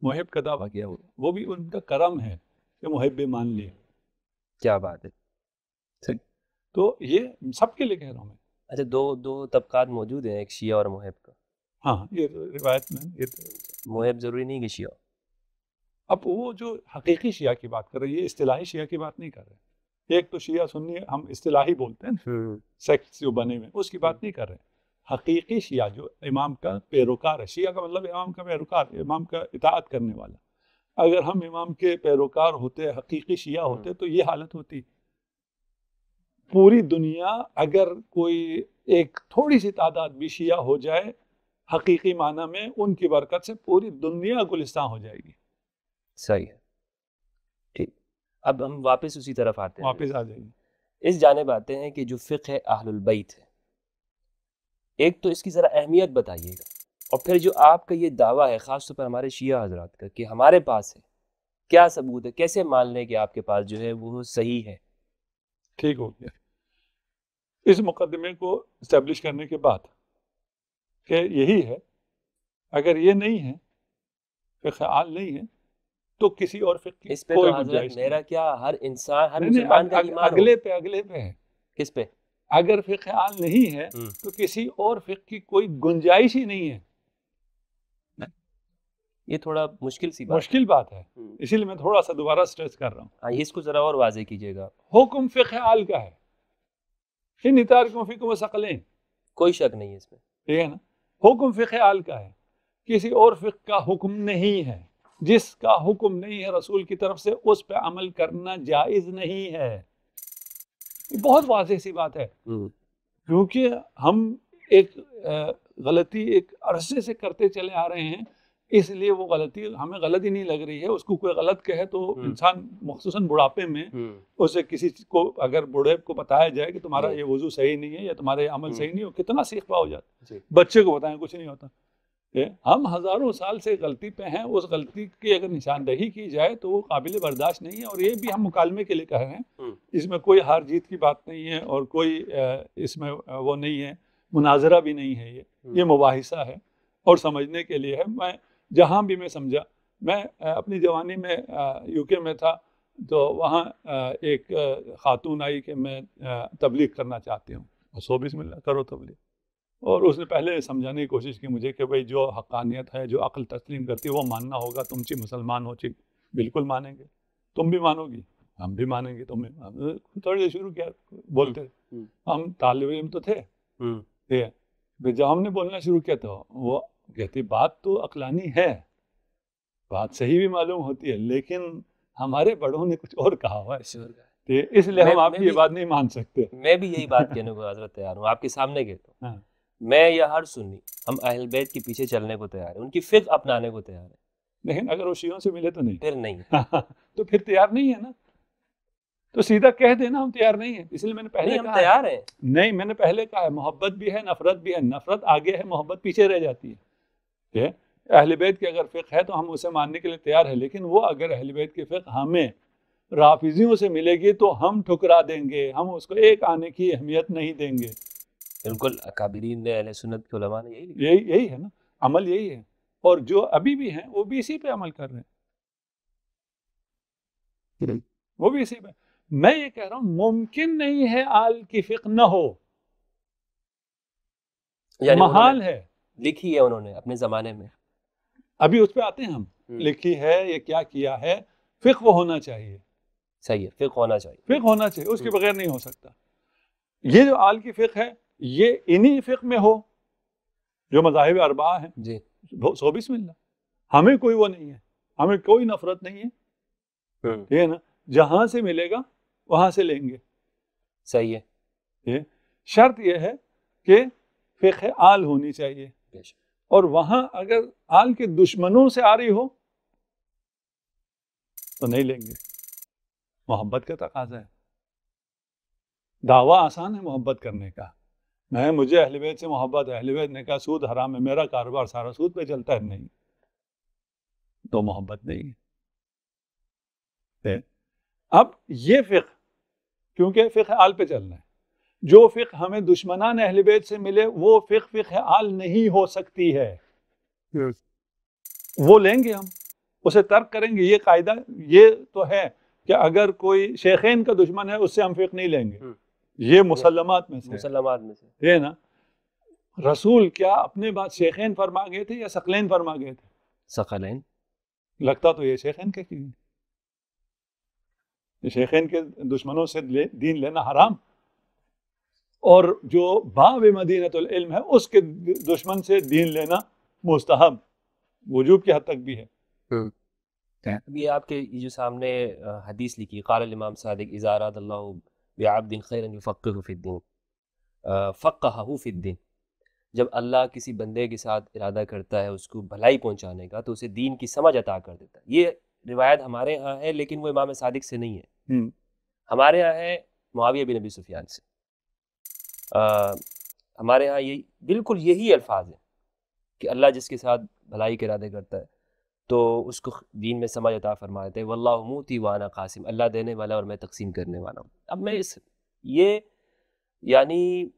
محب کا دعویٰ کیا، وہ بھی ان کا کرم ہے کہ محب مان لیے. کیا بات ہے. تو یہ سب کے لیے کہہ رہا ہوں میں. اچھا، دو طبقات موجود ہیں، ایک شیعہ اور محب کا. ہاں، یہ روایت میں محب ضروری نہیں کہ شیعہ. اب وہ جو حقیقی شیعہ کی بات کر رہے ہیں، یہ اصطلاحی شیعہ کی بات نہیں کر رہے. ایک تو شیعہ سنی ہم اصطلاحی بولتے ہیں، سیکٹس جو بنے ہوئے، اس کی بات نہیں کر رہے. حقیقی شیعہ جو امام کا پیروکار ہے. شیعہ کا مطلب امام کا پیروکار، امام کا اطاعت کرنے والا. اگر ہم امام کے پیروکار ہوتے، حقیقی شیعہ ہوتے، تو یہ حالت ہوتی. پوری دنیا اگر کوئی ایک تھوڑی سی تعداد بھی شیعہ ہو جائے حقیقی معنی میں، ان کی برکت سے پوری دنیا گلستان ہو جائے گی. صحیح ہے. ٹھیک. اب ہم واپس اسی طرف آتے ہیں. واپس آ جائیں گے. اس جانب آتے ہیں کہ جو فقہ اہل البیت ہے، ایک تو اس کی ذرا اہمیت بتائیے گا، اور پھر جو آپ کا یہ دعویٰ ہے خاص طور پر ہمارے شیعہ حضرات کا کہ ہمارے پاس ہے، کیا ثبوت ہے، کیسے مان لیں کہ آپ کے پاس جو ہے وہ صحیح ہے. ٹھیک ہو گیا. اس مقدمے کو اسٹیبلش کرنے کے بعد کہ یہی ہے، اگر یہ نہیں ہے فقہ عال نہیں ہے تو کسی اور فقہ کی اس پہ کوئی تو حضرت گنجائش نہیں. میرا کیا ہر انسان ہر نہیں، مسلمان کا ایمان اگلے ہو. پہ اگلے پہ ہے. کس پہ؟ اگر فقہ عال نہیں ہے تو کسی اور فقہ کی کوئی گنجائش ہی نہیں ہے. یہ تھوڑا مشکل سی بات مشکل بات ہے، اسی لیے میں تھوڑا سا دوبارہ سٹریس کر رہا ہوں. ہاں اس کو ذرا اور واضح کیجیے گا. حکم فقہ عال کا ہے، ان اتارکم فیکم ثقلین، کوئی شک نہیں ہے اس میں. ٹھیک ہے نا. حکم فقہ عال کا ہے، کسی اور فقہ کا حکم نہیں ہے. جس کا حکم نہیں ہے رسول کی طرف سے اس پہ عمل کرنا جائز نہیں ہے. یہ بہت واضح سی بات ہے، کیونکہ ہم ایک غلطی ایک عرصے سے کرتے چلے آ رہے ہیں، اس لیے وہ غلطی ہمیں غلط ہی نہیں لگ رہی ہے. اس کو کوئی غلط کہے تو انسان مخصوصاً بڑھاپے میں اسے کسی کو اگر بوڑھے کو بتایا جائے کہ تمہارا یہ وضو صحیح نہیں ہے یا تمہارا یہ عمل صحیح نہیں ہے، کتنا سیکھ پا ہو جاتا. بچے کو بتائیں کچھ نہیں ہوتا. ہم ہزاروں سال سے غلطی پہ ہیں، اس غلطی کی اگر نشاندہی کی جائے تو وہ قابل برداشت نہیں ہے. اور یہ بھی ہم مکالمے کے لیے کہہ رہے ہیں، اس میں کوئی ہار جیت کی بات نہیں ہے اور کوئی اس میں وہ نہیں ہے، مناظرہ بھی نہیں ہے. یہ مباحثہ ہے اور سمجھنے کے لیے ہے. میں جہاں بھی میں سمجھا، میں اپنی جوانی میں یو کے میں تھا تو وہاں ایک خاتون آئی کہ میں تبلیغ کرنا چاہتی ہوں. سو بسم اللہ کرو تبلیغ. اور اس نے پہلے سمجھانے کی کوشش کی مجھے کہ بھائی جو حقانیت ہے، جو عقل تسلیم کرتی ہے وہ ماننا ہوگا. تم چی مسلمان ہو، چی بالکل مانیں گے. تم بھی مانو گی، ہم بھی مانیں گے. تم بھی تھوڑی دیر شروع کیا بولتے، ہم طالب علم تو تھے. جب ہم نے بولنا شروع کیا تو وہ کہتی بات تو عقلانی ہے، بات صحیح بھی معلوم ہوتی ہے، لیکن ہمارے بڑوں نے کچھ اور کہا ہوا ہے، اس لیے ہم آپ کی یہ بات نہیں مان سکتے. میں بھی یہی بات کہنے کو حضرت تیار ہوں، آپ کے سامنے کہتا ہوں. میں یا ہر سنی ہم اہل بیت کے پیچھے چلنے کو تیار ہیں، ان کی فقہ اپنانے کو تیار ہیں. لیکن اگر وہ شیعوں سے ملے تو نہیں، پھر نہیں. تو پھر تیار نہیں ہے نا. تو سیدھا کہہ دینا ہم تیار نہیں ہیں. اس لیے میں نے پہلے ہم تیار ہیں. نہیں، میں نے پہلے کہا ہے محبت بھی ہے، نفرت بھی ہے. نفرت آگے ہے، محبت پیچھے رہ جاتی ہے. اہل بیت کی اگر فقہ ہے تو ہم اسے ماننے کے لیے تیار ہیں، لیکن وہ اگر اہل بیت کی فقہ ہمیں رافضیوں سے ملے گی تو ہم ٹھکرا دیں گے، ہم اس کو ایک آنے کی اہمیت نہیں دیں گے. بالکل اکابرین نے، اہل سنت کے علماء نے یہی ہے نا، عمل یہی ہے. اور جو ابھی بھی ہیں وہ بھی اسی پہ عمل کر رہے ہیں، وہ بھی اسی پہ. میں یہ کہہ رہا ہوں ممکن نہیں ہے آل کی فقہ نہ ہو، یعنی محال ہے. لکھی ہے انہوں نے اپنے زمانے میں، ابھی اس پہ آتے ہیں ہم. لکھی ہے یہ کیا کیا ہے، فقہ وہ ہونا چاہیے. صحیح ہے، فقہ ہونا چاہیے، فقہ ہونا چاہیے، اس کے بغیر نہیں ہو سکتا. یہ جو آل کی فقہ ہے یہ انہی فقہ میں ہو جو مذاہب اربعہ ہیں. جی سو بسم اللہ. ہمیں کوئی وہ نہیں ہے، ہمیں کوئی نفرت نہیں ہے. ٹھیک ہے نا، جہاں سے ملے گا وہاں سے لیں گے. صحیح ہے. شرط یہ ہے کہ فقہ آل ہونی چاہیے، اور وہاں اگر آل کے دشمنوں سے آ رہی ہو تو نہیں لیں گے. محبت کا تقاضا ہے. دعویٰ آسان ہے محبت کرنے کا. مجھے اہل بیت سے محبت ہے، اہل بیت نے کہا سود حرام ہے، میرا کاروبار سارا سود پہ چلتا ہے، نہیں تو محبت نہیں ہے. اب یہ فقہ کیونکہ فقہ آل پہ چلنا ہے، جو فقہ ہمیں دشمنان اہل بیت سے ملے وہ فقہ آل نہیں ہو سکتی ہے. وہ لیں گے، ہم اسے ترک کریں گے. یہ قاعدہ یہ تو ہے کہ اگر کوئی شیخین کا دشمن ہے اس سے ہم فقہ نہیں لیں گے. یہ مسلمات میں سے ہے نا. رسول کیا اپنے بعد شیخین فرما گئے تھے یا ثقلین فرما گئے تھے؟ ثقلین. لگتا تو یہ شیخین کے شیخین کے دشمنوں سے دین لینا حرام، اور جو باب مدینۃ العلم ہے اس کے دشمن سے دین لینا مستحب، وجوب کی حد تک بھی ہے. یہ آپ کے جو سامنے حدیث لکھی، قال الامام صادق اذا اراد اللہ بعبد خیرا یفقهہ فی الدین، فقہہ فی الدین. جب اللہ کسی بندے کے ساتھ ارادہ کرتا ہے اس کو بھلائی پہنچانے کا تو اسے دین کی سمجھ عطا کر دیتا ہے. یہ روایت ہمارے ہاں ہے لیکن وہ امام صادق سے نہیں ہے. ہمارے ہاں ہے معاویہ بن ابی سفیان سے. ہمارے ہاں یہ بالکل یہی الفاظ ہیں کہ اللہ جس کے ساتھ بھلائی کے ارادے کرتا ہے تو اس کو دین میں سمجھ عطا فرما دیتے ہیں. واللہ موتی وانا قاسم، اللہ دینے والا اور میں تقسیم کرنے والا ہوں. اب میں یعنی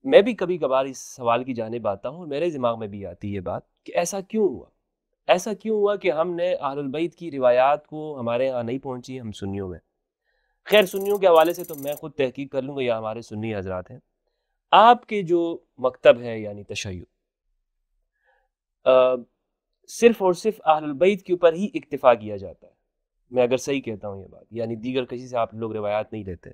میں بھی کبھی کبھار اس سوال کی جانب آتا ہوں اور میرے دماغ میں بھی آتی ہے یہ بات کہ ایسا کیوں ہوا. ایسا کیوں ہوا کہ ہم نے اہل البیت کی روایات کو ہمارے یہاں نہیں پہنچی ہم سنیوں میں؟ خیر سنیوں کے حوالے سے تو میں خود تحقیق کر لوں گا یا ہمارے سنی حضرات ہیں. آپ کے جو مکتب ہے یعنی تشیع صرف اور صرف اہل البیت کے اوپر ہی اکتفا کیا جاتا ہے، میں اگر صحیح کہتا ہوں یہ بات، یعنی دیگر کسی سے آپ لوگ روایات نہیں لیتے؟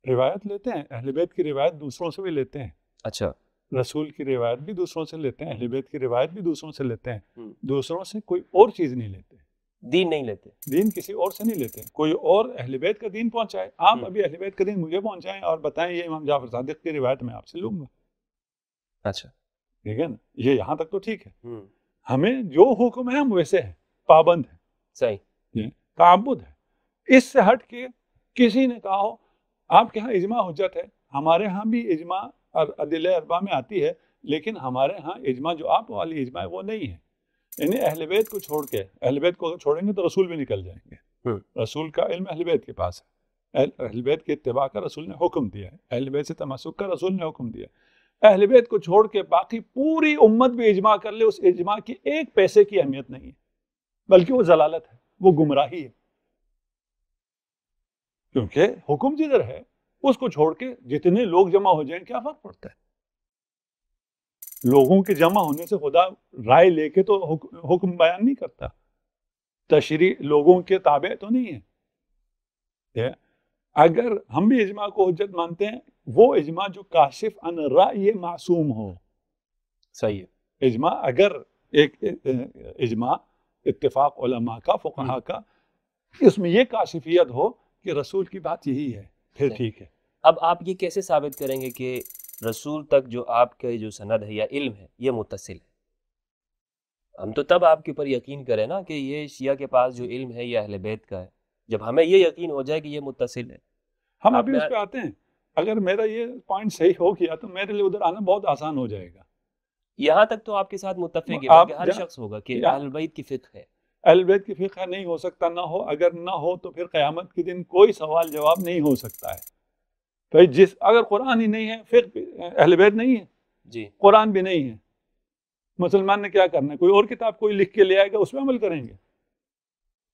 روایت لیتے ہیں، اہل بیت کی روایت دوسروں سے بھی لیتے ہیں. اچھا. رسول کی روایت بھی دوسروں سے لیتے ہیں، اہل بیت کی روایت بھی دوسروں سے لیتے ہیں. دوسروں سے کوئی اور چیز نہیں لیتے، دین نہیں لیتے، دین کسی اور سے نہیں لیتے. کوئی اور اہل بیت کا دین پہنچائے، آپ ابھی اہل بیت کا دین مجھے پہنچائیں اور بتائیں یہ امام جعفر صادق کی روایت میں آپ سے لوں گا. اچھا ٹھیک ہے نا، یہ یہاں تک تو ٹھیک ہے. ہمیں جو حکم ہے ہم ویسے ہیں، پابند ہیں، صحیح، تعبد ہے. اس سے ہٹ کے کسی نے کہا ہو آپ کے ہاں اجماع حجت ہے، ہمارے ہاں بھی اجماع ادلہ اربعہ میں آتی ہے، لیکن ہمارے ہاں اجماع جو آپ والی اجماع ہے وہ نہیں ہے. یعنی اہل بیت کو چھوڑ کے، اہل بیت کو چھوڑیں گے تو رسول بھی نکل جائیں گے. رسول کا علم اہل بیت کے پاس ہے، اہل بیت کے اتباع کا رسول نے حکم دیا ہے، اہل بیت سے تمسک کا رسول نے حکم دیا ہے. اہل بیت کو چھوڑ کے باقی پوری امت بھی اجماع کر لے، اس اجماع کی ایک پیسے کی اہمیت نہیں ہے، بلکہ وہ ضلالت ہے، وہ گمراہی ہے. کیونکہ حکم جدھر ہے اس کو چھوڑ کے جتنے لوگ جمع ہو جائیں کیا فرق پڑتا ہے؟ لوگوں کے جمع ہونے سے خدا رائے لے کے تو حکم بیان نہیں کرتا، تشریع لوگوں کے تابع تو نہیں ہے. اگر ہم بھی اجماع کو حجت مانتے ہیں، وہ اجماع جو کاشف عن رأی معصوم ہو. صحیح ہے. اجماع اگر ایک اجماع اتفاق علماء کا، فقہا کا، اس میں یہ کاشفیت ہو کہ رسول کی بات یہی ہے، پھر ٹھیک ہے. اب آپ یہ کیسے ثابت کریں گے کہ رسول تک جو آپ کا جو سند ہے یا علم ہے یہ متصل ہے؟ ہم تو تب آپ کے اوپر یقین کریں نا کہ یہ شیعہ کے پاس جو علم ہے یہ اہل بیت کا ہے، جب ہمیں یہ یقین ہو جائے کہ یہ متصل ہے. ہم ابھی اس پہ آتے ہیں. اگر میرا یہ پوائنٹ صحیح ہو گیا تو میرے لیے ادھر آنا بہت آسان ہو جائے گا. یہاں تک تو آپ کے ساتھ متفق ہے، بلکہ ہر شخص ہوگا کہ اہل بیت کی فقہ ہے. اہل بیت کی فقہ نہیں ہو سکتا، نہ ہو. اگر نہ ہو تو پھر قیامت کے دن کوئی سوال جواب نہیں ہو سکتا ہے. بھائی اگر قرآن ہی نہیں ہے، فقہ اہل بیت نہیں ہے، جی قرآن بھی نہیں ہے، مسلمان نے کیا کرنا ہے؟ کوئی اور کتاب کوئی لکھ کے لے آئے گا، اس پہ عمل کریں گے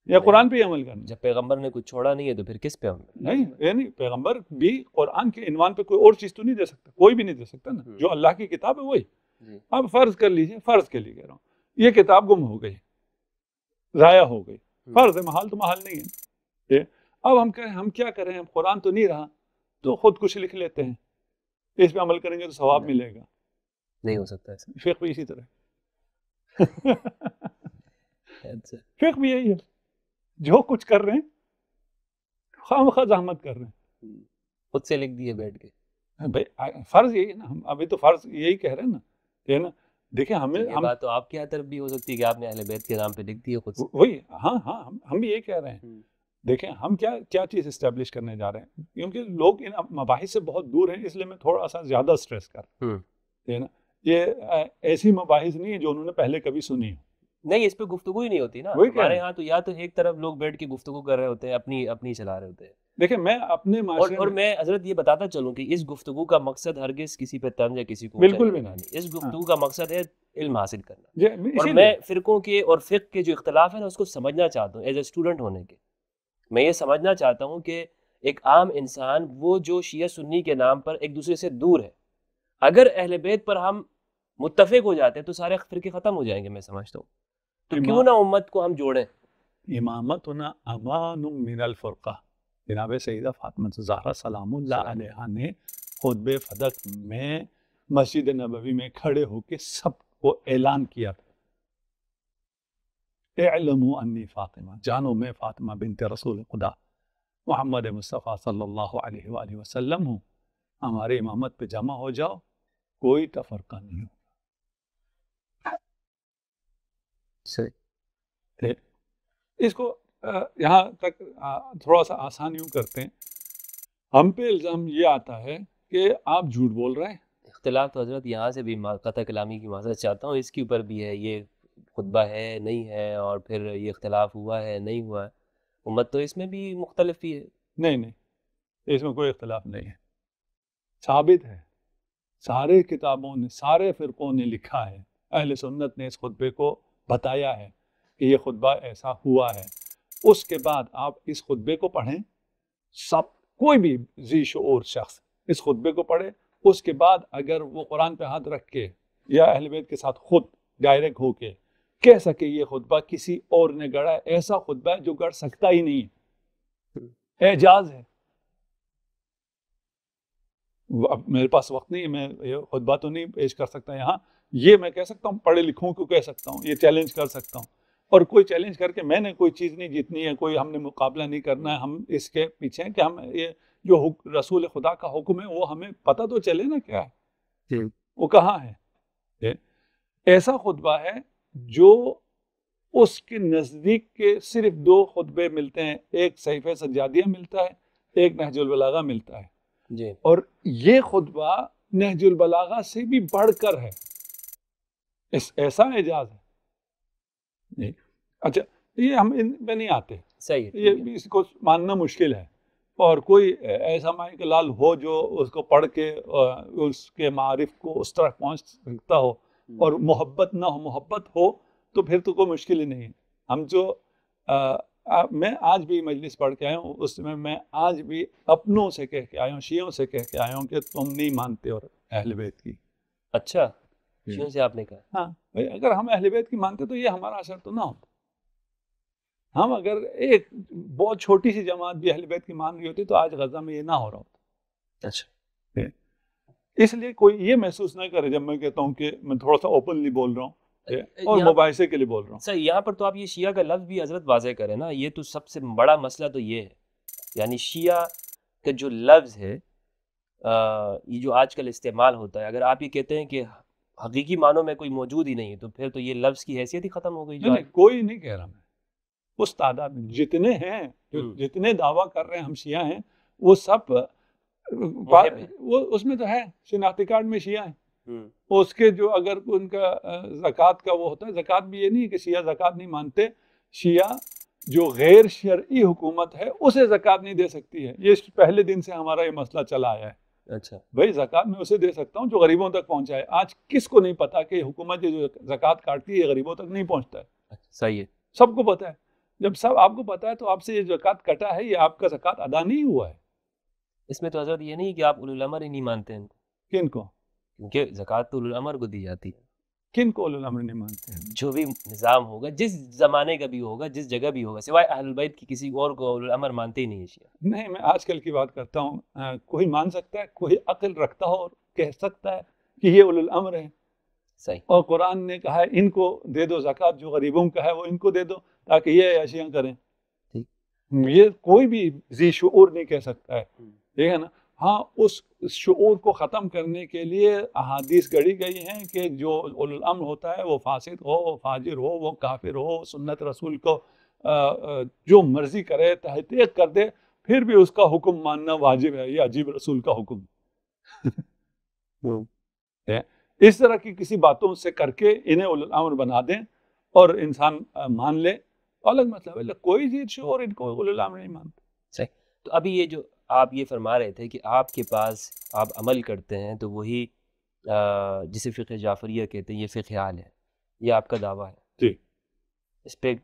یا قرآن پہ ہی عمل کرنا؟ جب پیغمبر نے کچھ چھوڑا نہیں ہے تو پھر کس پہ عمل؟ نہیں، یعنی پیغمبر بھی قرآن کے عنوان پہ کوئی اور چیز تو نہیں دے سکتا، کوئی بھی نہیں دے سکتا نا. جو اللہ کی کتاب ہے وہی. اب فرض کر لیجئے، فرض کے لیے کہہ رہا ہوں، یہ کتاب گم ہو گئی، ضائع ہو گئی، فرض ہے، محال تو محال نہیں ہے. اب ہم کیا کریں؟ اب قرآن تو نہیں رہا تو خود کچھ لکھ لیتے ہیں، اس پہ عمل کریں گے تو ثواب ملے گا. نہیں ہو سکتا ایسا. فقہ بھی اسی طرح فقہ بھی یہی ہے، جو کچھ کر رہے ہیں خواہ زحمت کر رہے ہیں، خود سے لکھ دیے بیٹھ کے. بھائی فرض یہی ہے نا، ہم ابھی تو فرض یہی کہہ رہے ہیں نا، یہ نا. دیکھیں یہ بات تو آپ کی طرف بھی ہو سکتی ہے کہ آپ نے اہل بیت کے نام پہ لکھ دی ہے خود سے. وہی، ہاں ہم بھی یہی کہہ رہے ہیں. دیکھیں ہم کیا چیز اسٹیبلش کرنے جا رہے ہیں، کیونکہ لوگ ان مباحث سے بہت دور ہیں، اس لیے میں تھوڑا سا زیادہ اسٹریس کر رہا ہوں. یہ ایسی مباحث نہیں ہے جو انہوں نے پہلے کبھی سنی ہو. نہیں، اس پہ گفتگو ہی نہیں ہوتی نا ہمارے یہاں. تو یا تو ایک طرف لوگ بیٹھ کے گفتگو کر رہے ہوتے ہیں، اپنی چلا رہے ہوتے ہیں. دیکھیں میں اپنے معاشرے اور میں حضرت یہ بتاتا چلوں کہ اس گفتگو کا مقصد ہرگز کسی پہ طنز یا کسی کو بالکل بھی نہیں. اس گفتگو کا مقصد ہے علم حاصل کرنا. اور میں فرقوں کے اور فقہ کے جو اختلاف ہے نا اس کو سمجھنا چاہتا ہوں. ایز اے اسٹوڈنٹ ہونے کے میں یہ سمجھنا چاہتا ہوں کہ ایک عام انسان وہ جو شیعہ سنی کے نام پر ایک دوسرے سے دور ہے، اگر اہل بیت پر ہم متفق ہو جاتے ہیں تو سارے فرقے ختم ہو جائیں گے. میں سمجھتا ہوں تو کیوں نہ امت کو ہم جوڑیں. امامتنا امان من الفرقہ، جناب سیدہ فاطمہ زہرا سلام اللہ علیہا نے خطبہ فدق میں مسجد نبوی میں کھڑے ہو کے سب کو اعلان کیا تھا، اعلموا انی فاطمہ، جانو میں فاطمہ بنت رسول خدا محمد مصطفیٰ صلی اللہ علیہ وآلہ وسلم ہوں، ہمارے امامت پہ جمع ہو جاؤ، کوئی تفرقہ نہیں ہوگا. اس کو یہاں تک تھوڑا سا آسان یوں کرتے ہیں. ہم پہ الزام یہ آتا ہے کہ آپ جھوٹ بول رہے ہیں. اختلاف تو حضرت یہاں سے بھی قطع کلامی کی معذرت چاہتا ہوں، اس کے اوپر بھی ہے، یہ خطبہ ہے نہیں ہے، اور پھر یہ اختلاف ہوا ہے نہیں ہوا ہے. امت تو اس میں بھی مختلف ہی ہے. نہیں، اس میں کوئی اختلاف نہیں ہے، ثابت ہے. سارے کتابوں نے، سارے فرقوں نے لکھا ہے، اہل سنت نے اس خطبے کو بتایا ہے. کہ یہ خطبہ ایسا ہوا ہے، اس کے بعد آپ اس خطبے کو پڑھیں، سب کوئی بھی ذی شعور شخص اس خطبے کو پڑھے، اس کے بعد اگر وہ قرآن پہ ہاتھ رکھ کے یا اہل بیت کے ساتھ خود ڈائریکٹ ہو کے کہہ سکے یہ خطبہ کسی اور نے گڑھا ہے، ایسا خطبہ ہے جو گڑھ سکتا ہی نہیں ہے، اعجاز ہے۔ اب میرے پاس وقت نہیں ہے، میں یہ خطبہ تو نہیں پیش کر سکتا یہاں، یہ میں کہہ سکتا ہوں پڑھے لکھوں کو کہہ سکتا ہوں، یہ چیلنج کر سکتا ہوں، اور کوئی چیلنج کر کے میں نے کوئی چیز نہیں جیتنی ہے، کوئی ہم نے مقابلہ نہیں کرنا ہے، ہم اس کے پیچھے ہیں کہ ہم یہ جو رسول خدا کا حکم ہے وہ ہمیں پتہ تو چلے نا کیا ہے، وہ کہاں ہے۔ ایسا خطبہ ہے جو اس کے نزدیک کے صرف 2 خطبے ملتے ہیں، ایک صحیفہ سجادیہ ملتا ہے، ایک نہج البلاغہ ملتا ہے جی، اور یہ خطبہ نہج البلاغہ سے بھی بڑھ کر ہے، ایسا اعجاز ہے۔ اچھا یہ ہم ان پہ نہیں آتے، صحیح، یہ اس کو ماننا مشکل ہے، اور کوئی ایسا مائک لال ہو جو اس کو پڑھ کے اس کے معارف کو اس طرح پہنچ سکتا ہو اور محبت نہ ہو، محبت ہو تو پھر تو کوئی مشکل ہی نہیں ہے۔ ہم جو میں آج بھی مجلس پڑھ کے آیا ہوں، اس میں میں آج بھی اپنوں سے کہہ کے آیا ہوں، شیعوں سے کہہ کے آیا ہوں کہ تم نہیں مانتے اور اہل بیت کی۔ اچھا، شیعوں سے آپ نے کہا؟ ہاں بھائی، اگر ہم اہل بیت کی مانتے تو یہ ہمارا اثر تو نہ ہوتا۔ ہم اگر ایک بہت چھوٹی سی جماعت بھی اہل بیت کی مان رہی ہوتی تو آج غزہ میں یہ نہ ہو رہا ہوتا۔ اچھا، اس لیے کوئی یہ محسوس نہ کرے جب میں کہتا ہوں کہ میں تھوڑا سا اوپنلی بول رہا ہوں اور مباحثے کے لیے بول رہا ہوں۔ سر یہاں پر تو آپ یہ شیعہ کا لفظ بھی حضرت واضح کریں نا، یہ تو سب سے بڑا مسئلہ تو یہ ہے، یعنی شیعہ کا جو لفظ ہے یہ جو آج کل استعمال ہوتا ہے، اگر آپ یہ کہتے ہیں کہ حقیقی معنوں میں کوئی موجود ہی نہیں ہے تو پھر تو یہ لفظ کی حیثیت ہی ختم ہو گئی۔ جو نہیں، کوئی نہیں کہہ رہا، میں اس تعداد میں جتنے ہیں، جتنے دعویٰ کر رہے ہیں ہم شیعہ ہیں، وہ سب وہ اس میں تو ہے، شناختی کارڈ میں شیعہ ہیں، اس کے جو اگر ان کا زکوٰۃ کا وہ ہوتا ہے، زکوٰۃ بھی یہ نہیں ہے کہ شیعہ زکوٰۃ نہیں مانتے، شیعہ جو غیر شرعی حکومت ہے اسے زکوٰۃ نہیں دے سکتی ہے، یہ پہلے دن سے ہمارا یہ مسئلہ چلا آیا ہے۔ اچھا بھائی زکوٰۃ میں اسے دے سکتا ہوں جو غریبوں تک پہنچائے، آج کس کو نہیں پتا کہ حکومت جو زکوٰۃ کاٹتی ہے یہ غریبوں تک نہیں پہنچتا ہے؟ صحیح ہے، سب کو پتا ہے، جب سب آپ کو پتا ہے تو آپ سے یہ زکوٰۃ کٹا ہے، یہ آپ کا زکوٰۃ ادا نہیں ہوا ہے۔ اس میں تو حضرت یہ نہیں کہ آپ اولو الامر ہی نہیں مانتے ہیں، کن کو؟ کیونکہ زکوٰۃ تو اولو الامر کو دی جاتی ہے۔ کن کو اولو الامر نہیں مانتے ہیں؟ جو بھی نظام ہوگا، جس زمانے کا بھی ہوگا، جس جگہ بھی ہوگا، سوائے اہل البیت کی کسی اور کو اولو الامر مانتے ہی نہیں ہے شیعہ۔ نہیں، میں آج کل کی بات کرتا ہوں، کوئی مان سکتا ہے، کوئی عقل رکھتا ہو اور کہہ سکتا ہے کہ یہ اولو الامر ہے، صحیح، اور قرآن نے کہا ہے ان کو دے دو زکوٰۃ، جو غریبوں کا ہے وہ ان کو دے دو تاکہ یہ عیاشیاں کریں، یہ کوئی بھی ذی شعور نہیں کہہ سکتا ہے، ٹھیک ہے نا۔ ہاں، اس شعور کو ختم کرنے کے لیے احادیث گڑھی گئی ہیں کہ جو اولو الامر ہوتا ہے وہ فاسد ہو، وہ فاجر ہو، وہ کافر ہو، سنت رسول کو جو مرضی کرے تحقیق کر دے، پھر بھی اس کا حکم ماننا واجب ہے، یہ عجیب رسول کا حکم ہے۔ اس طرح کی کسی باتوں سے کر کے انہیں اولو الامر بنا دیں اور انسان مان لے، الگ مطلب ہے، کوئی ذی شعور ان کو اولو الامر نہیں مانتے۔ صحیح۔ تو ابھی یہ جو آپ یہ فرما رہے تھے کہ آپ کے پاس آپ عمل کرتے ہیں تو وہی جسے فقہ جعفریہ کہتے ہیں، یہ فقہ حال ہے، یہ آپ کا دعویٰ ہے؟ جی۔ اس پہ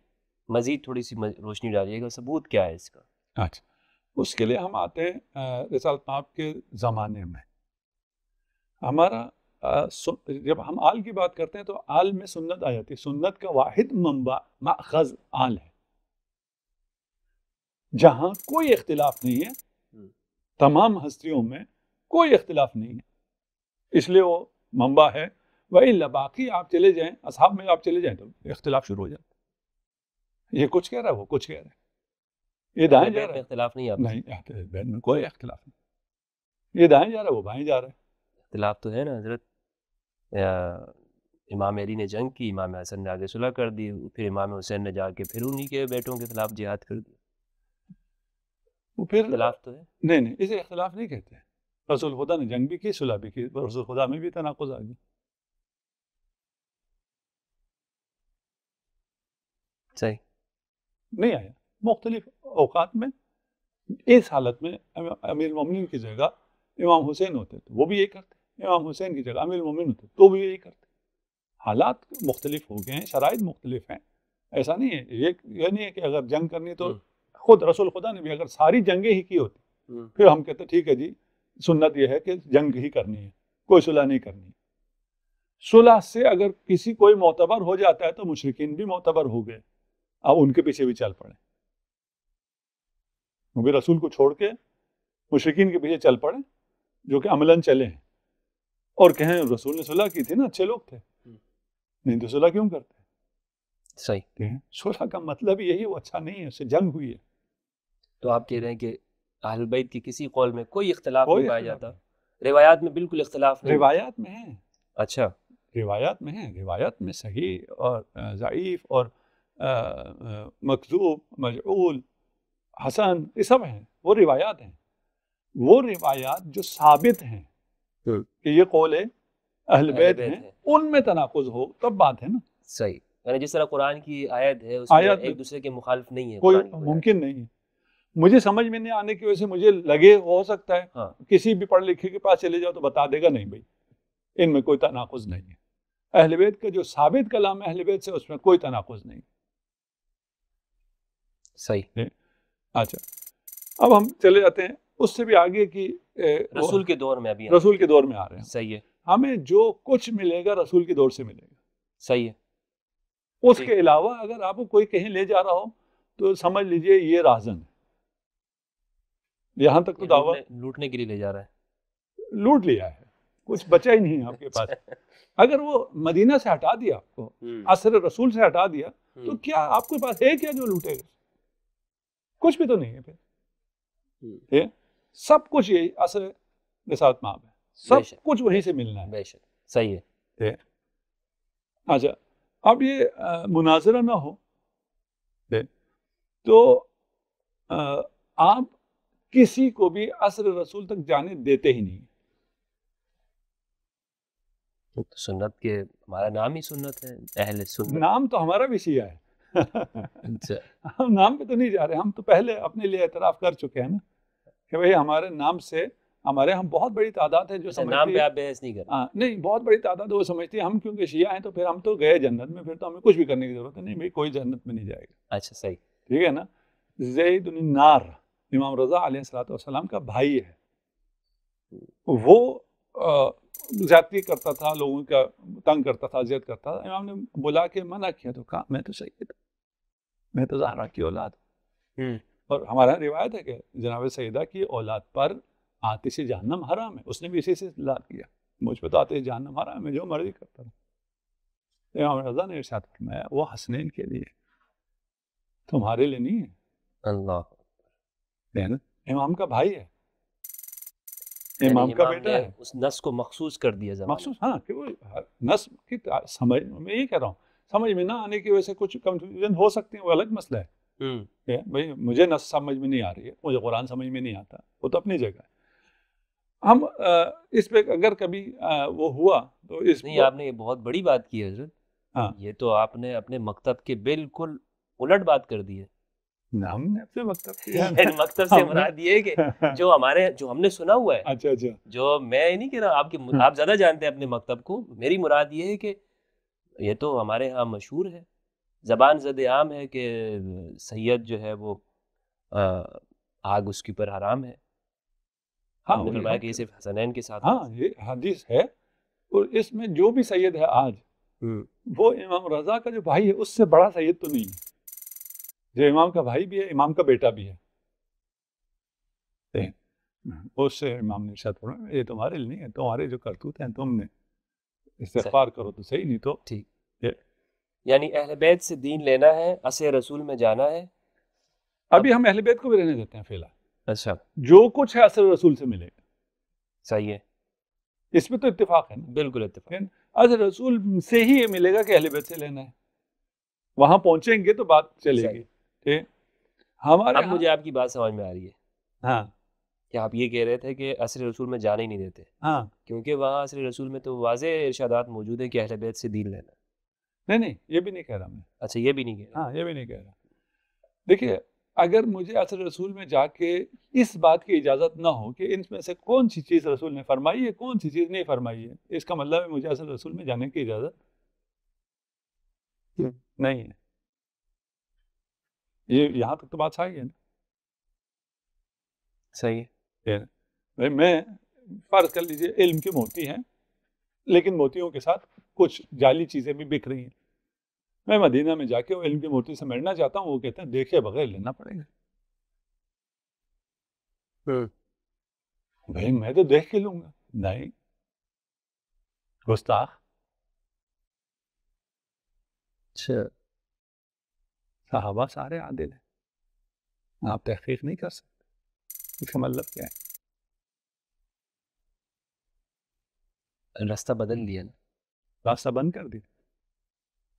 مزید تھوڑی سی روشنی ڈالیے گا، ثبوت کیا ہے اس کا؟ اچھا، اس کے لیے ہم آتے ہیں رسالت مآب کے زمانے میں، ہمارا جب ہم آل کی بات کرتے ہیں تو آل میں سنت آ جاتی ہے، سنت کا واحد منبع مأخذ آل ہے، جہاں کوئی اختلاف نہیں ہے، تمام ہستیوں میں کوئی اختلاف نہیں ہے، اس لیے وہ منبع ہے۔ وَإِلَّا باقی آپ چلے جائیں، اصحاب میں آپ چلے جائیں تو اختلاف شروع ہو جاتا ہے، یہ کچھ کہہ رہا ہے وہ کچھ کہہ رہا ہے، یہ دائیں جا رہا ہے، اختلاف نہیں، آپ نہیں بیت میں کوئی اختلاف نہیں، یہ دائیں جا رہا ہے وہ بائیں جا رہا ہے۔ اختلاف تو ہے نا حضرت، امام علی نے جنگ کی، امام حسن نے آگے صلح کر دی، پھر امام حسین نے جا کے پھر انہی کے بیٹوں کے خلاف جہاد کر دیا، وہ پھر اختلاف تو ہے۔ نہیں اسے اختلاف نہیں کہتے، رسول خدا نے جنگ بھی کی، صلح بھی کی، رسول خدا میں بھی تناقض آ گئی۔ صحیح، نہیں آیا، مختلف اوقات میں اس حالت میں امیر المومنین کی جگہ امام حسین ہوتے تو وہ بھی یہی کرتے، امام حسین کی جگہ امیر المومنین ہوتے تو بھی یہی کرتے، حالات مختلف ہو گئے ہیں، شرائط مختلف ہیں، ایسا نہیں ہے، یہ نہیں ہے کہ اگر جنگ کرنی تو خود رسول خدا نے بھی اگر ساری جنگیں ہی کی ہوتی پھر ہم کہتے ٹھیک ہے جی سنت یہ ہے کہ جنگ ہی کرنی ہے، کوئی صلح نہیں کرنی. صلح سے اگر کسی کوئی معتبر ہو جاتا ہے تو مشرکین بھی معتبر ہو گئے، اب ان کے پیچھے بھی چل پڑے، وہ بھی رسول کو چھوڑ کے مشرکین کے پیچھے چل پڑے جو کہ عملاً چلے ہیں اور کہیں رسول نے صلح کی تھی نا، اچھے لوگ تھے، نہیں تو صلح کیوں کرتے؟ صحیح. صلح کا مطلب یہی وہ اچھا نہیں ہے، اس سے جنگ ہوئی ہے. تو آپ کہہ رہے ہیں کہ اہل بیت کی کسی قول میں کوئی اختلاف نہیں پایا جاتا، روایات میں بالکل اختلاف نہیں. روایات میں ہیں، اچھا روایات میں ہیں، روایات میں صحیح اور ضعیف اور مکذوب، مجعول، حسن، یہ سب ہیں، وہ روایات ہیں. وہ روایات جو ثابت ہیں کہ یہ قول اہل بیت ہیں، ان میں تناقض ہو تب بات ہے نا. صحیح، یعنی جس طرح قرآن کی آیت ہے اس میں ایک دوسرے کے مخالف نہیں ہے، کوئی ممکن نہیں ہے. مجھے سمجھ میں نہیں آنے کی وجہ سے مجھے لگے ہو سکتا ہے کسی بھی پڑھ لکھے کے پاس چلے جاؤ تو بتا دے گا نہیں بھائی ان میں کوئی تناقض نہیں ہے. اہل بیت کا جو ثابت کلام اہل بیت سے اس میں کوئی تناقض نہیں. صحیح. اچھا اب ہم چلے جاتے ہیں اس سے بھی آگے کی رسول کے دور میں، ابھی رسول کے دور میں آ رہے ہیں. صحیح ہے. ہمیں جو کچھ ملے گا رسول کے دور سے ملے گا. صحیح ہے. اس کے علاوہ اگر آپ کو کوئی کہیں لے جا رہا ہو تو سمجھ لیجئے یہ رازن ہے. یہاں تک تو دعویٰ لوٹنے کے لیے لے جا رہا ہے، لوٹ لیا ہے، کچھ بچا ہی نہیں آپ کے پاس. اگر وہ مدینہ سے ہٹا دیا آپ کو، عصر رسول سے ہٹا دیا تو کیا آپ کے پاس ہے کیا جو لوٹے گا؟ کچھ بھی تو نہیں ہے. پھر سب کچھ یہی عصر رسالت مآب ہے، سب کچھ وہیں سے ملنا ہے. صحیح ہے. اچھا اب یہ مناظرہ نہ ہو تو آپ کسی کو بھی عصر رسول تک جانے دیتے ہی نہیں. سنت کے ہمارا نام ہی سنت ہے، اہل سنت. نام تو ہمارا بھی شیعہ ہے. ہم نام پہ تو نہیں جا رہے، ہم تو پہلے اپنے لیے اعتراف کر چکے ہیں نا کہ بھئی ہمارے نام سے ہمارے ہم بہت بڑی تعداد ہے جو سمجھتی ہے. نام پہ آپ بحث نہیں کرتے؟ نہیں، بہت بڑی تعداد ہے وہ سمجھتی ہے ہم کیونکہ شیعہ ہیں تو پھر ہم تو گئے جنت میں، پھر تو ہمیں کچھ بھی کرنے کی ضرورت ہے. نہیں بھئی کوئی جنت میں نہیں جائے گا. اچھا صحیح، ٹھیک ہے نا. زید بن النار امام رضا علیہ السلام کا بھائی ہے. وہ زیادتی کرتا تھا، لوگوں کا تنگ کرتا تھا، اذیت کرتا تھا. امام نے بلا کے منع کیا تو کہا میں تو سید، میں تو زہرا کی اولاد ہوں. اور ہمارا روایت ہے کہ جناب سیدہ کی اولاد پر آتش جہنم حرام ہے. اس نے بھی اسی سے استدلال کیا، مجھ پہ تو آتش جہنم حرام ہے، جو مرضی کرتا رہا. امام رضا نے ارشاد فرمایا وہ حسنین کے لیے، تمہارے لیے نہیں ہے. اللہ امام کا بھائی ہے، امام کا بیٹا ہے. اس نس کو مخصوص کر دیا زمانہ. مخصوص، ہاں کہ وہ نس کی سمجھ میں یہی کہہ رہا ہوں، سمجھ میں نہ آنے کی وجہ سے کچھ کنفیوژن ہو سکتی ہے، وہ الگ مسئلہ ہے. بھائی مجھے نس سمجھ میں نہیں آ رہی ہے، مجھے قرآن سمجھ میں نہیں آتا، وہ تو اپنی جگہ ہے. ہم اس پہ اگر کبھی وہ ہوا تو اس نہیں، آپ نے یہ بہت بڑی بات کی ہے حضرت. یہ تو آپ نے اپنے مکتب کے بالکل الٹ بات کر دی ہے. ہم نے اپنے مکتب سے مراد یہ کہ جو ہم نے سنا ہوا ہے. اچھا جو میں نہیں کہہ رہا آپ زیادہ جانتے ہیں اپنے مکتب کو. میری مراد یہ ہے کہ یہ تو ہمارے ہاں مشہور ہے، زبان زد عام ہے کہ سید جو ہے وہ آگ اس کے اوپر حرام ہے. ہم نے فرمایا کہ یہ صرف حسنین کے ساتھ. ہاں یہ حدیث ہے، اور اس میں جو بھی سید ہے آج وہ امام رضا کا جو بھائی ہے اس سے بڑا سید تو نہیں ہے. جو امام کا بھائی بھی ہے، امام کا بیٹا بھی ہے. اس سے امام نے ارشاد فرمایا یہ تمہارے لیے نہیں ہے، تمہارے جو کرتوت ہیں تم نے استغفار کرو تو صحیح، نہیں تو ٹھیک. یعنی اہل بیت سے دین لینا ہے، عصر رسول میں جانا ہے. ابھی ہم اہل بیت کو بھی رہنے دیتے ہیں فی الحال. اچھا، جو کچھ ہے عصر رسول سے ملے گا. صحیح ہے، اس پہ تو اتفاق ہے نا. بالکل اتفاق. عصر رسول سے ہی یہ ملے گا کہ اہل بیت سے لینا ہے. وہاں پہنچیں گے تو بات چلے گی. ٹھیک. اب مجھے آپ کی بات سمجھ میں آ رہی ہے. ہاں، کہ آپ یہ کہہ رہے تھے کہ عصر رسول میں جانے ہی نہیں دیتے. ہاں، کیونکہ وہاں عصر رسول میں تو واضح ارشادات موجود ہیں کہ اہل بیت سے دین لینا. نہیں یہ بھی نہیں کہہ رہا میں. اچھا، یہ بھی نہیں کہہ رہا. ہاں، یہ بھی نہیں کہہ رہا. دیکھیے اگر مجھے عصر رسول میں جا کے اس بات کی اجازت نہ ہو کہ ان میں سے کون سی چیز رسول نے فرمائی ہے، کون سی چیز نہیں فرمائی ہے، اس کا مطلب ہے مجھے عصر رسول میں جانے کی اجازت نہیں ہے. یہ یہاں تک تو بات صحیح ہے نا. صحیح ہے. بھائی میں فرض کر لیجیے علم کی موتی ہیں لیکن موتیوں کے ساتھ کچھ جعلی چیزیں بھی بک رہی ہیں. میں مدینہ میں جا کے وہ علم کی موتی سے ملنا چاہتا ہوں, وہ کہتے ہیں دیکھے بغیر لینا پڑے گا. بھائی میں تو دیکھ کے لوں گا. نہیں, گستاخ. اچھا, صحابہ سارے عادل ہیں, آپ تحقیق نہیں کر سکتے اس کا مطلب کیا ہے. راستہ بدل دیا نا, راستہ بند کر دیا.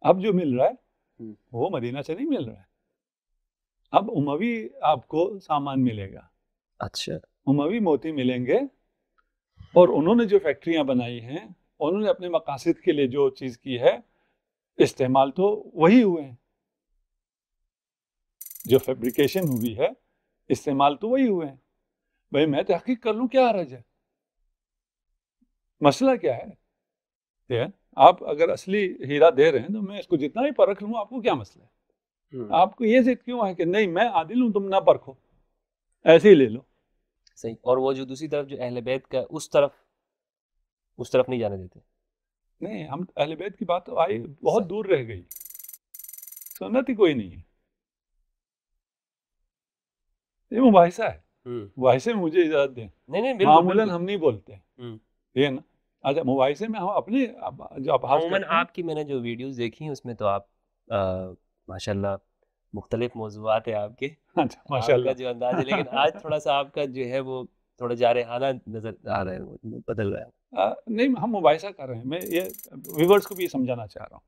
اب جو مل رہا ہے وہ مدینہ سے نہیں مل رہا ہے. اب اموی آپ کو سامان ملے گا. اچھا, اموی موتی ملیں گے, اور انہوں نے جو فیکٹریاں بنائی ہیں, انہوں نے اپنے مقاصد کے لیے جو چیز کی ہے استعمال تو وہی ہوئے ہیں. جو فیبریکیشن ہوئی ہے استعمال تو وہی ہوئے ہیں. بھائی میں تحقیق کر لوں, کیا حرج ہے؟ مسئلہ کیا ہے؟ آپ اگر اصلی ہیرا دے رہے ہیں تو میں اس کو جتنا ہی پرکھ لوں, آپ کو کیا مسئلہ ہے؟ آپ کو یہ ضد کیوں ہے کہ نہیں میں عادل ہوں, تم نہ پرکھو, ایسے ہی لے لو. صحیح. اور وہ جو دوسری طرف جو اہل بیت کا اس طرف نہیں جانے دیتے. نہیں, ہم اہل بیت کی بات تو آئی بہت دور رہ گئی, سنت ہی کوئی نہیں ہے. یہ مباحثہ ہے, مباحثے میں مجھے اجازت دیں. نہیں معمولاً ہم نہیں بولتے, یہ نا. اچھا, مباحثے میں ہم اپنے جو ابحاث عموماً کرتے ہیں, آپ کی میں نے جو ویڈیوز دیکھی ہیں اس میں تو آپ ماشاءاللہ مختلف موضوعات ہیں آپ کے, اچھا ماشاء آپ کا اللہ, جو انداز ہے, لیکن آج تھوڑا سا آپ کا جو ہے وہ تھوڑا جارحانہ نظر آ رہا ہے, وہ بدل رہا ہے. نہیں ہم مباحثہ کر رہے ہیں. میں یہ ویورز کو بھی سمجھانا چاہ رہا ہوں,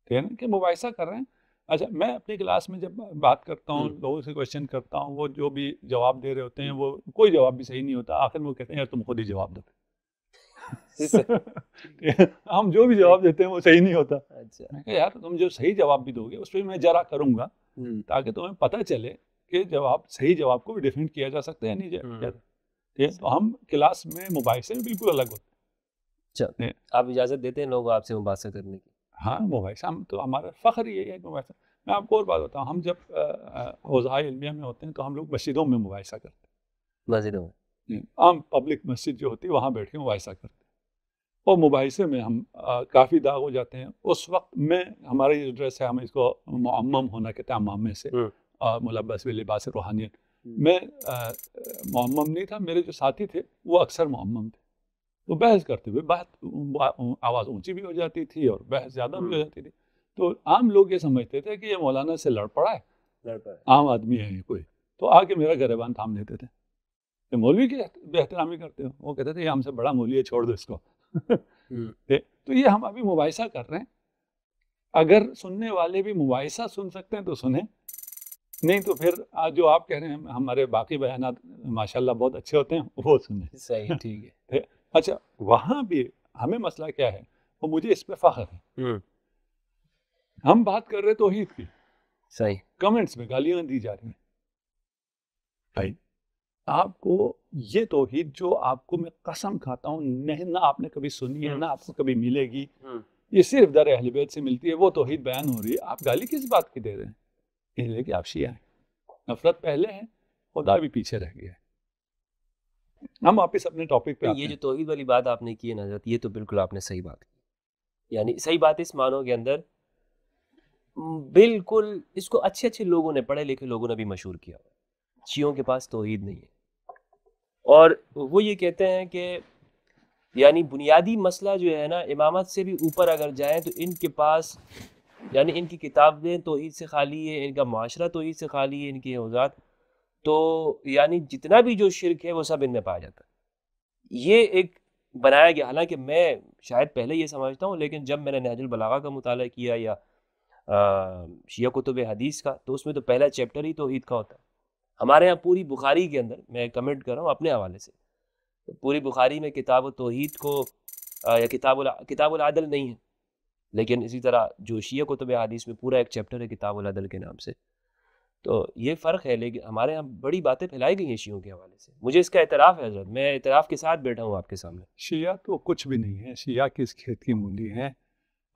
ٹھیک ہے نا, کہ مباحثہ کر رہے ہیں. اچھا, میں اپنی کلاس میں جب بات کرتا ہوں, لوگوں سے کوشچن کرتا ہوں, وہ جو بھی جواب دے رہے ہوتے ہیں وہ کوئی جواب بھی صحیح نہیں ہوتا. آخر میں وہ کہتے ہیں یار تم خود ہی جواب دو. ہم جو بھی جواب دیتے ہیں وہ صحیح نہیں ہوتا. میں کہا یار تم جو صحیح جواب بھی دو گے اس پہ میں جرا کروں گا تاکہ تمہیں پتہ چلے کہ صحیح جواب کو بھی ڈیفینڈ کیا جا سکتا ہے نہیں جاتا. تو ہم کلاس میں مباحثے میں بالکل الگ ہوتے ہیں. آپ اجازت دیتے ہیں لوگوں آپ سے مباحثہ کرنے کی؟ ہاں, مباحثہ ہم تو ہمارا فخر یہ ہے کہ مباحثہ. میں آپ کو اور بات بتاؤں, ہم جب حوزائے علمیہ میں ہوتے ہیں تو ہم لوگ مسجدوں میں مباحثہ کرتے ہیں. مسجدوں میں عام پبلک مسجد جو ہوتی ہے وہاں بیٹھ کے مباحثہ کرتے ہیں, اور مباحثے میں ہم کافی داغ ہو جاتے ہیں. اس وقت میں ہمارا یہ ڈریس ہے, ہم اس کو معمم ہونا کہتے ہیں, عمامے سے ملبس بلباس روحانیت. میں معمم نہیں تھا, میرے جو ساتھی تھے وہ اکثر معمم تھے. تو بحث کرتے ہوئے آواز اونچی بھی ہو جاتی تھی اور بحث زیادہ بھی ہو جاتی تھی. تو عام لوگ یہ سمجھتے تھے کہ یہ مولانا سے لڑ پڑا ہے, عام آدمی ہے یہ کوئی, تو آ کے میرا گریبان تھام لیتے تھے. یہ مولوی کی بے احترامی کرتے ہو. وہ کہتے تھے یہ ہم سے بڑا مولوی ہے, چھوڑ دو اس کو. تو یہ ہم ابھی مباحثہ کر رہے ہیں. اگر سننے والے بھی مباحثہ سن سکتے ہیں تو سنیں, نہیں تو پھر جو آپ کہہ رہے ہیں ہمارے باقی بیانات ماشاءاللہ بہت اچھے ہوتے ہیں, وہ سنیں. صحیح, ٹھیک ہے. اچھا, وہاں بھی ہمیں مسئلہ کیا ہے, وہ مجھے اس پہ فخر ہے. ہم بات کر رہے توحید کی, صحیح, کمنٹس میں گالیاں دی جا رہی ہیں. بھائی آپ کو یہ توحید جو آپ کو میں قسم کھاتا ہوں نہ آپ نے کبھی سنی ہے نہ آپ کو کبھی ملے گی, یہ صرف در اہل بیت سے ملتی ہے. وہ توحید بیان ہو رہی ہے, آپ گالی کس بات کی دے رہے ہیں؟ اس لیے کہ آپ شیعہ ہیں. نفرت پہلے ہے, خدا بھی پیچھے رہ گیا ہے. ہم واپس اپنے ٹاپک پہ آتے ہیں. یہ جو توحید والی بات آپ نے کی ہے نظرت, یہ تو بالکل آپ نے صحیح بات کی. یعنی صحیح بات اس معنوں کے اندر بالکل اس کو اچھے اچھے لوگوں نے, پڑھے لکھے لوگوں نے بھی مشہور کیا. شیعوں کے پاس توحید نہیں ہے, اور وہ یہ کہتے ہیں کہ یعنی بنیادی مسئلہ جو ہے نا, امامت سے بھی اوپر اگر جائیں تو ان کے پاس یعنی ان کی کتابیں توحید سے خالی ہے, ان کا معاشرہ توحید سے خالی ہے, ان کی اوزات تو یعنی جتنا بھی جو شرک ہے وہ سب ان میں پایا جاتا ہے. یہ ایک بنایا گیا, حالانکہ میں شاید پہلے یہ سمجھتا ہوں, لیکن جب میں نے نہج البلاغہ کا مطالعہ کیا یا شیعہ کتب حدیث کا, تو اس میں تو پہلا چیپٹر ہی توحید کا ہوتا ہے. ہمارے ہاں پوری بخاری کے اندر, میں کمنٹ کر رہا ہوں اپنے حوالے سے, پوری بخاری میں کتاب التوحید کو یا کتاب العدل نہیں ہے, لیکن اسی طرح جو شیعہ کتب حدیث میں پورا ایک چیپٹر ہے کتاب العدل کے نام سے. تو یہ فرق ہے, لیکن ہمارے ہاں بڑی باتیں پھیلائی گئی ہیں شیعوں کے حوالے سے. مجھے اس کا اعتراف ہے حضرت, میں اعتراف کے ساتھ بیٹھا ہوں آپ کے سامنے. شیعہ تو کچھ بھی نہیں ہے, شیعہ کس کھیت کی مولی ہے.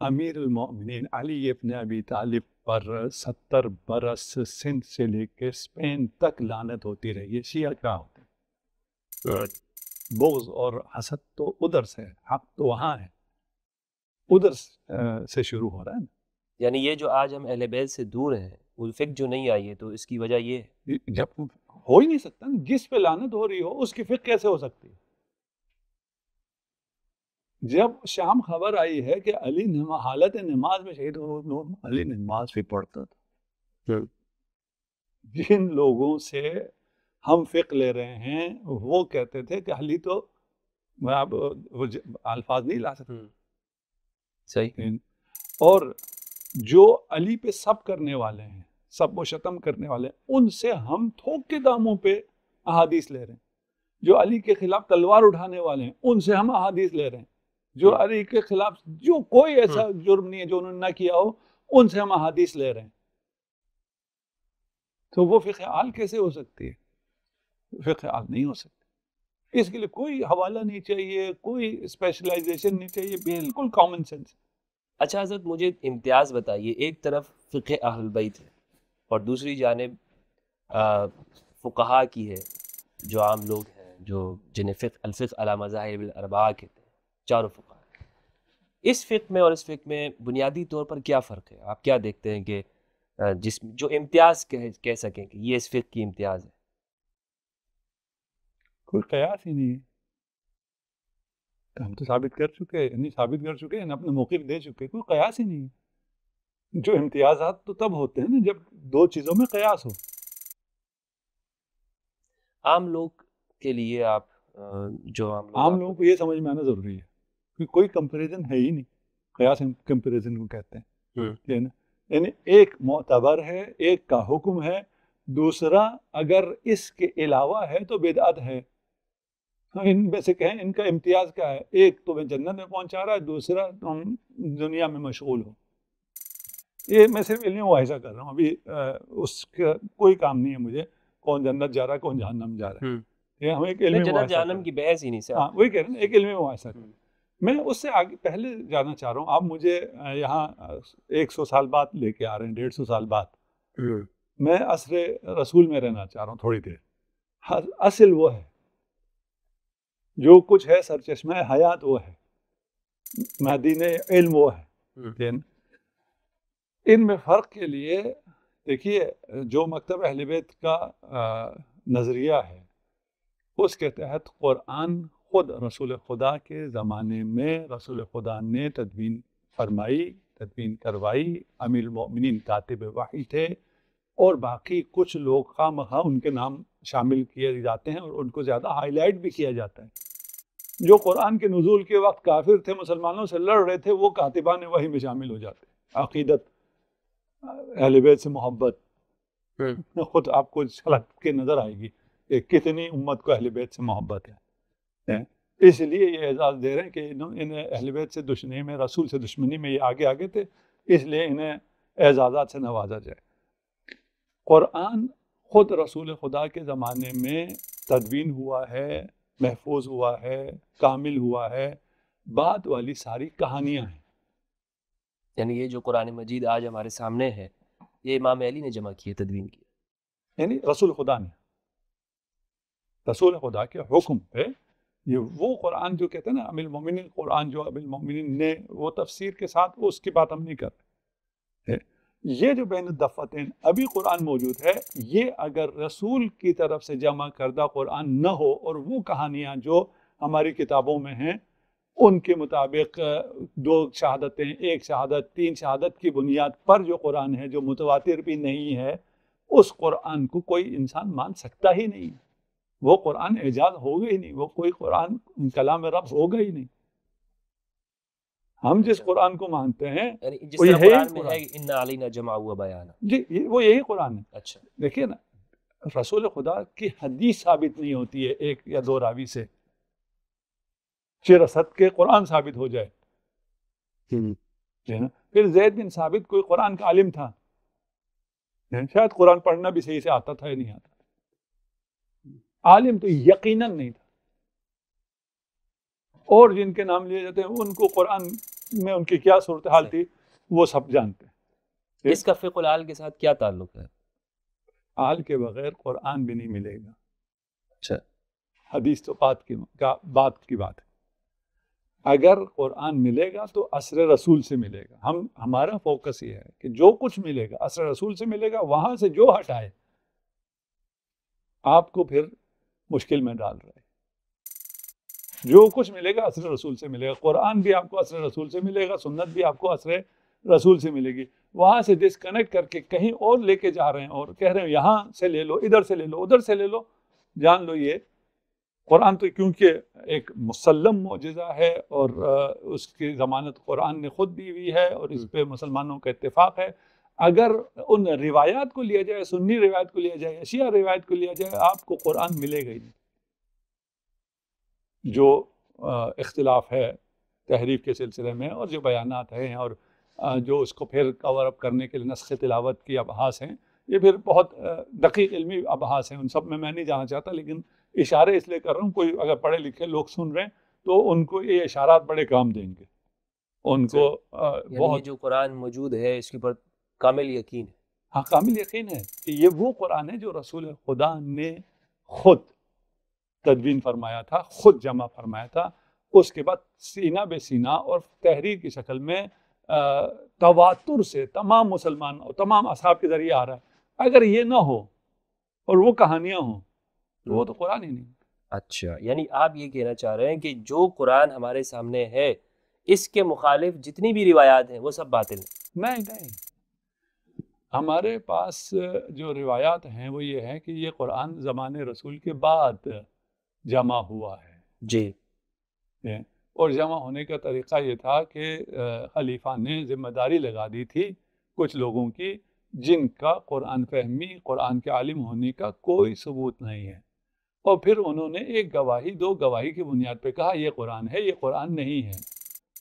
امیر المومنین علی ابن ابی طالب پر 70 برس سندھ سے لے کے اسپین تک لعنت ہوتی رہی ہے. شیعہ کیا ہوتے ہیں؟ بغض اور حسد تو ادھر سے ہے، حق تو وہاں ہے، ادھر سے شروع ہو رہا ہے نا. یعنی یہ جو آج ہم اہل بیت سے دور ہیں، وہ فکر جو نہیں آئی ہے، تو اس کی وجہ یہ ہے. جب ہو ہی نہیں سکتا نا، جس پہ لعنت ہو رہی ہو اس کی فکر کیسے ہو سکتی ہے؟ جب شام خبر آئی ہے کہ علی حالت نماز میں شہید ہو، علی نماز بھی پڑھتا تھا. جن لوگوں سے ہم فقہ لے رہے ہیں وہ کہتے تھے کہ علی تو، میں اب وہ الفاظ نہیں لا سکتا. صحیح. اور جو علی پہ سب کرنے والے ہیں، سب و شتم کرنے والے ہیں، ان سے ہم تھوک کے داموں پہ احادیث لے رہے ہیں. جو علی کے خلاف تلوار اٹھانے والے ہیں، ان سے ہم احادیث لے رہے ہیں. جو علی کے خلاف جو کوئی ایسا جرم نہیں ہے جو انہوں نے نہ کیا ہو، ان سے ہم احادیث لے رہے ہیں. تو وہ فقہ عال کیسے ہو سکتی ہے؟ فقہ عال نہیں ہو سکتی. اس کے لیے کوئی حوالہ نہیں چاہیے، کوئی اسپیشلائزیشن نہیں چاہیے، بالکل کامن سینس. اچھا حضرت، مجھے امتیاز بتائیے. ایک طرف فقہ اہل البیت ہے اور دوسری جانب فقہا کی ہے، جو عام لوگ ہیں، جو جنہیں الفقہ علی مذاہب الاربعہ کہتے ہیں، چاروں فقہا. اس فقہ میں اور اس فقہ میں بنیادی طور پر کیا فرق ہے؟ آپ کیا دیکھتے ہیں کہ جس جو امتیاز کہہ سکیں کہ یہ اس فقہ کی امتیاز ہے؟ کوئی قیاس ہی نہیں ہے. ہم تو ثابت کر چکے ہیں، اپنے موقف دے چکے، کوئی قیاس ہی نہیں ہے. جو امتیازات تو تب ہوتے ہیں نا جب دو چیزوں میں قیاس ہو. عام لوگ کے لیے آپ جو عام لوگوں کو یہ سمجھ میں آنا ضروری ہے کہ کوئی کمپیریزن ہے ہی نہیں. قیاس کمپیریزن کو کہتے ہیں. یعنی ایک معتبر ہے، ایک کا حکم ہے، دوسرا اگر اس کے علاوہ ہے تو بدعت ہے. ان میں سے کہیں ان کا امتیاز کیا ہے؟ ایک تو جنت میں پہنچا رہا ہے، دوسرا تم دنیا میں مشغول ہو. یہ میں صرف علمی مواحظہ کر رہا ہوں، ابھی اس کا کوئی کام نہیں ہے مجھے کون جنت جا رہا ہے کون جہنم جا رہا ہے. یہ ہم ایک علمی جنت جہنم کی بحث ہی نہیں سر. ہاں وہی کہہ رہے ہیں، ایک علمی مواحظہ. میں اس سے آگے پہلے جانا چاہ رہا ہوں. آپ مجھے یہاں 100 سال بعد لے کے آ رہے ہیں، 150 سال بعد. میں عصر رسول میں رہنا چاہ رہا ہوں تھوڑی دیر. اصل وہ ہے جو کچھ ہے، سرچشمہ حیات وہ ہے، مہدین علم وہ ہے. ان میں فرق کے لیے دیکھیے، جو مکتب اہل بیت کا نظریہ ہے اس کے تحت قرآن خود رسول خدا کے زمانے میں رسول خدا نے تدوین فرمائی، تدوین کروائی. امیر المومنین کاتب وحی تھے، اور باقی کچھ لوگ خواہ مخواہ ان کے نام شامل کیے جاتے ہیں اور ان کو زیادہ ہائی لائٹ بھی کیا جاتا ہے. جو قرآن کے نزول کے وقت کافر تھے، مسلمانوں سے لڑ رہے تھے، وہ کاتبان وحی میں شامل ہو جاتے ہیں. عقیدت اہل بیت سے محبت خود آپ کو جھلک کے نظر آئے گی کہ کتنی امت کو اہل بیت سے محبت ہے. اس لیے یہ اعزاز دے رہے ہیں کہ انہیں اہل بیت سے دشمنی میں، رسول سے دشمنی میں یہ آگے تھے، اس لیے انہیں اعزازات سے نوازا جائے. قرآن خود رسول خدا کے زمانے میں تدوین ہوا ہے، محفوظ ہوا ہے، کامل ہوا ہے. بعد والی ساری کہانیاں ہیں. یعنی یہ جو قرآن مجید آج ہمارے سامنے ہے، یہ امام علی نے جمع کی ہے، تدوین کی. یعنی رسول خدا نے، رسول خدا کے حکم پہ یہ وہ قرآن جو کہتے ہیں نا امیر المومنین قرآن، جو امیر المومنین نے وہ تفسیر کے ساتھ، اس کی بات ہم نہیں کر رہے. یہ جو بین الدفتین ابھی قرآن موجود ہے، یہ اگر رسول کی طرف سے جمع کردہ قرآن نہ ہو اور وہ کہانیاں جو ہماری کتابوں میں ہیں ان کے مطابق 2 شہادتیں، 1 شہادت، 3 شہادت کی بنیاد پر جو قرآن ہے، جو متواتر بھی نہیں ہے، اس قرآن کو کوئی انسان مان سکتا ہی نہیں. وہ قرآن اعجاز ہوگا ہی نہیں، وہ کوئی قرآن کلام رب ہوگا ہی نہیں. ہم جس قرآن کو مانتے ہیں جس طرح قرآن میں ہے ان علینا جمع ہوا بیان، جی وہ یہی قرآن ہے. اچھا دیکھیے نا، رسول خدا کی حدیث ثابت نہیں ہوتی ہے 1 یا 2 راوی سے، چرست کے قرآن ثابت ہو جائے. پھر زید بن ثابت کوئی قرآن کا عالم تھا، شاید قرآن پڑھنا بھی صحیح سے آتا تھا یا نہیں آتا، عالم تو یقیناً نہیں تھا. اور جن کے نام لیے جاتے ہیں ان کو قرآن میں ان کی کیا صورتحال تھی وہ سب جانتے ہیں۔ اس کا فقہ الحال کے ساتھ کیا تعلق ہے؟ حال کے بغیر قرآن بھی نہیں ملے گا۔ اچھا، حدیث تو بات کی بات ہے۔ اگر قرآن ملے گا تو عصر رسول سے ملے گا۔ ہمارا فوکس یہ ہے کہ جو کچھ ملے گا عصر رسول سے ملے گا، وہاں سے جو ہٹائے آپ کو پھر مشکل میں ڈال رہا ہے۔ جو کچھ ملے گا عصر رسول سے ملے گا، قرآن بھی آپ کو عصر رسول سے ملے گا، سنت بھی آپ کو عصر رسول سے ملے گی۔ وہاں سے ڈسکنیکٹ کر کے کہیں اور لے کے جا رہے ہیں اور کہہ رہے ہیں یہاں سے لے لو، ادھر سے لے لو، ادھر سے لے لو، جان لو یہ قرآن تو کیونکہ ایک مسلم معجزہ ہے اور اس کی ضمانت قرآن نے خود دی ہوئی ہے اور اس پہ مسلمانوں کا اتفاق ہے۔ اگر ان روایات کو لیا جائے، سنی روایت کو لیا جائے، شیعہ روایت کو لیا جائے، آپ کو قرآن ملے گا ہی نہیں۔ جو اختلاف ہے تحریف کے سلسلے میں اور جو بیانات ہیں اور جو اس کو پھر کور اپ کرنے کے لیے نسخ تلاوت کی ابحاث ہیں، یہ پھر بہت دقیق علمی ابحاث ہیں، ان سب میں نہیں جانا چاہتا، لیکن اشارے اس لیے کر رہا ہوں، کوئی اگر پڑھے لکھے لوگ سن رہے ہیں تو ان کو یہ اشارات بڑے کام دیں گے، ان کو بہت جو قرآن موجود ہے اس کے اوپر کامل یقین ہے۔ ہاں، کامل یقین ہے کہ یہ وہ قرآن ہے جو رسول خدا نے خود تدوین فرمایا تھا، خود جمع فرمایا تھا، اس کے بعد سینہ بے سینہ اور تحریر کی شکل میں تواتر سے تمام مسلمان اور تمام اصحاب کے ذریعے آ رہا ہے۔ اگر یہ نہ ہو اور وہ کہانیاں ہوں تو وہ تو قرآن ہی نہیں۔ اچھا، یعنی آپ یہ کہنا چاہ رہے ہیں کہ جو قرآن ہمارے سامنے ہے اس کے مخالف جتنی بھی روایات ہیں وہ سب باطل ہیں؟ نہیں، ہمارے پاس جو روایات ہیں وہ یہ ہے کہ یہ قرآن زمانے رسول کے بعد جمع ہوا ہے جی، اور جمع ہونے کا طریقہ یہ تھا کہ خلیفہ نے ذمہ داری لگا دی تھی کچھ لوگوں کی جن کا قرآن فہمی، قرآن کے عالم ہونے کا کوئی ثبوت نہیں ہے، اور پھر انہوں نے ایک گواہی، دو گواہی کی بنیاد پہ کہا یہ قرآن ہے، یہ قرآن نہیں ہے،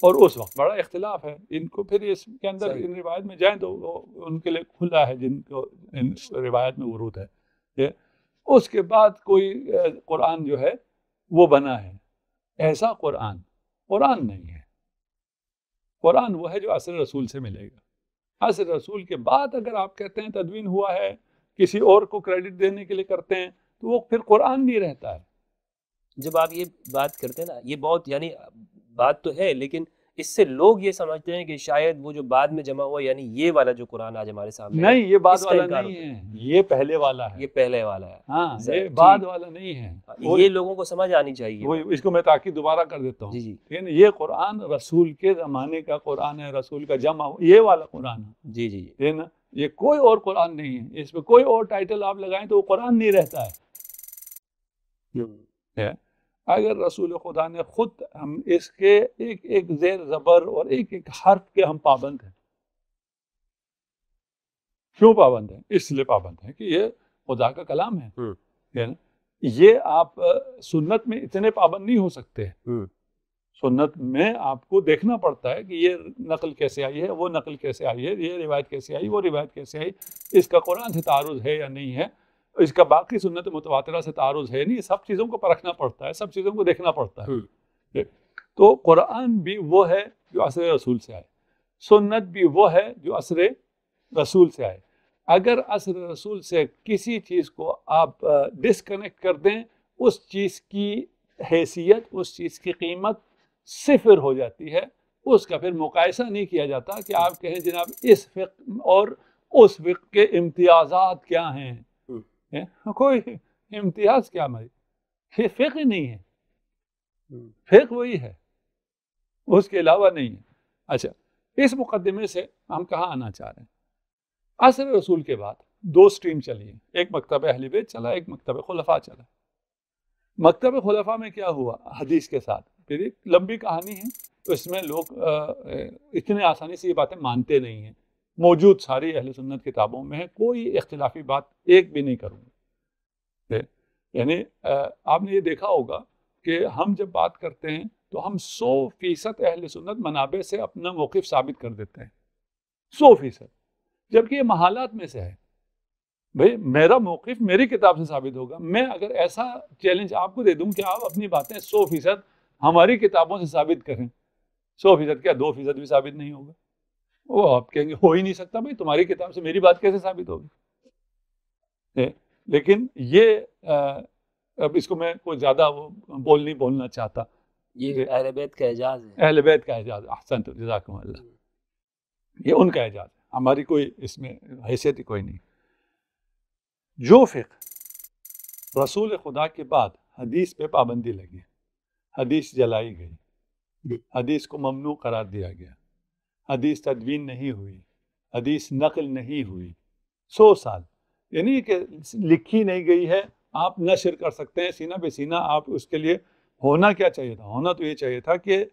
اور اس وقت بڑا اختلاف ہے ان کو۔ پھر اس کے اندر ان روایت میں جائیں تو ان کے لیے کھلا ہے جن کو ان روایت میں ورود ہے۔ اس کے بعد کوئی قرآن جو ہے وہ بنا ہے، ایسا قرآن نہیں ہے۔ قرآن وہ ہے جو عصر رسول سے ملے گا۔ عصر رسول کے بعد اگر آپ کہتے ہیں تدوین ہوا ہے، کسی اور کو کریڈٹ دینے کے لیے کرتے ہیں، تو وہ پھر قرآن نہیں رہتا ہے۔ جب آپ یہ بات کرتے ہیں نا، یہ بہت یعنی بات تو ہے، لیکن اس سے لوگ یہ سمجھتے ہیں کہ شاید وہ جو بعد میں جمع ہوا یعنی یہ والا جو قرآن آج ہمارے سامنے نہیں، یہ بعد والا نہیں ہے، یہ پہلے والا ہے، یہ پہلے والا ہے۔ ہاں، یہ بعد والا نہیں ہے، یہ لوگوں کو سمجھ آنی چاہیے۔ اس کو میں تاکید دوبارہ کر دیتا ہوں، جی، یہ قرآن رسول کے زمانے کا قرآن ہے، رسول کا جمع یہ والا قرآن ہے۔ جی، ہے نا، یہ کوئی اور قرآن نہیں ہے، اس پہ کوئی اور ٹائٹل آپ لگائیں تو وہ قرآن نہیں رہتا ہے۔ اگر رسول خدا نے خود، ہم اس کے ایک زیر زبر اور ایک حرف کے ہم پابند ہیں۔ کیوں پابند ہیں؟ اس لیے پابند ہیں کہ یہ خدا کا کلام ہے نا۔ یہ آپ سنت میں اتنے پابند نہیں ہو سکتے۔ سنت میں آپ کو دیکھنا پڑتا ہے کہ یہ نقل کیسے آئی ہے، وہ نقل کیسے آئی ہے، یہ روایت کیسے آئی، وہ روایت کیسے آئی، اس کا قرآن سے تعارض ہے یا نہیں ہے، اس کا باقی سنت متواترہ سے تعارض ہے نہیں، سب چیزوں کو پرکھنا پڑتا ہے، سب چیزوں کو دیکھنا پڑتا ہے۔ تو قرآن بھی وہ ہے جو عصر رسول سے آئے، سنت بھی وہ ہے جو عصر رسول سے آئے۔ اگر عصر رسول سے کسی چیز کو آپ ڈسکنیکٹ کر دیں، اس چیز کی حیثیت، اس چیز کی قیمت صفر ہو جاتی ہے، اس کا پھر مقایسہ نہیں کیا جاتا کہ آپ کہیں جناب اس فقہ اور اس فقہ کے امتیازات کیا ہیں۔ کوئی امتیاز کیا یہ فقہ ہی نہیں ہے، فقہ وہی ہے، اس کے علاوہ نہیں ہے۔ اچھا، اس مقدمے سے ہم کہاں آنا چاہ رہے ہیں؟ عصر رسول کے بعد دو سٹریم چلی ہیں، ایک مکتب اہل بیت چلا، ایک مکتب خلفاء چلا۔ مکتب خلفاء میں کیا ہوا؟ حدیث کے ساتھ پھر ایک لمبی کہانی ہے، تو اس میں لوگ اتنے آسانی سے یہ باتیں مانتے نہیں ہیں، موجود ساری اہل سنت کتابوں میں ہے، کوئی اختلافی بات ایک بھی نہیں کروں گا۔ یعنی آپ نے یہ دیکھا ہوگا کہ ہم جب بات کرتے ہیں تو ہم 100% اہل سنت منابع سے اپنا موقف ثابت کر دیتے ہیں، 100%، جبکہ یہ محالات میں سے ہے۔ بھئی میرا موقف میری کتاب سے ثابت ہوگا، میں اگر ایسا چیلنج آپ کو دے دوں کہ آپ اپنی باتیں 100% ہماری کتابوں سے ثابت کریں، 100% کیا 2% بھی ثابت نہیں ہوگا. وہ آپ کہیں گے ہو ہی نہیں سکتا بھائی, تمہاری کتاب سے میری بات کیسے ثابت ہوگی. لیکن یہ اب اس کو میں کوئی زیادہ وہ نہیں بولنا چاہتا. یہ اہل بیت کا اعجاز ہے. اہل بیت کا اعجاز, احسنت جزاکم اللہ, یہ ان کا اعجاز ہے, ہماری کوئی اس میں حیثیت ہی کوئی نہیں. جو فقہ رسول خدا کے بعد حدیث پہ پابندی لگی, حدیث جلائی گئی, حدیث کو ممنوع قرار دیا گیا, حدیث تدوین نہیں ہوئی, حدیث نقل نہیں ہوئی 100 سال, یعنی کہ لکھی نہیں گئی ہے, آپ نشر کر سکتے ہیں سینہ بے سینہ. آپ اس کے لیے ہونا کیا چاہیے تھا؟ ہونا تو یہ چاہیے تھا کہ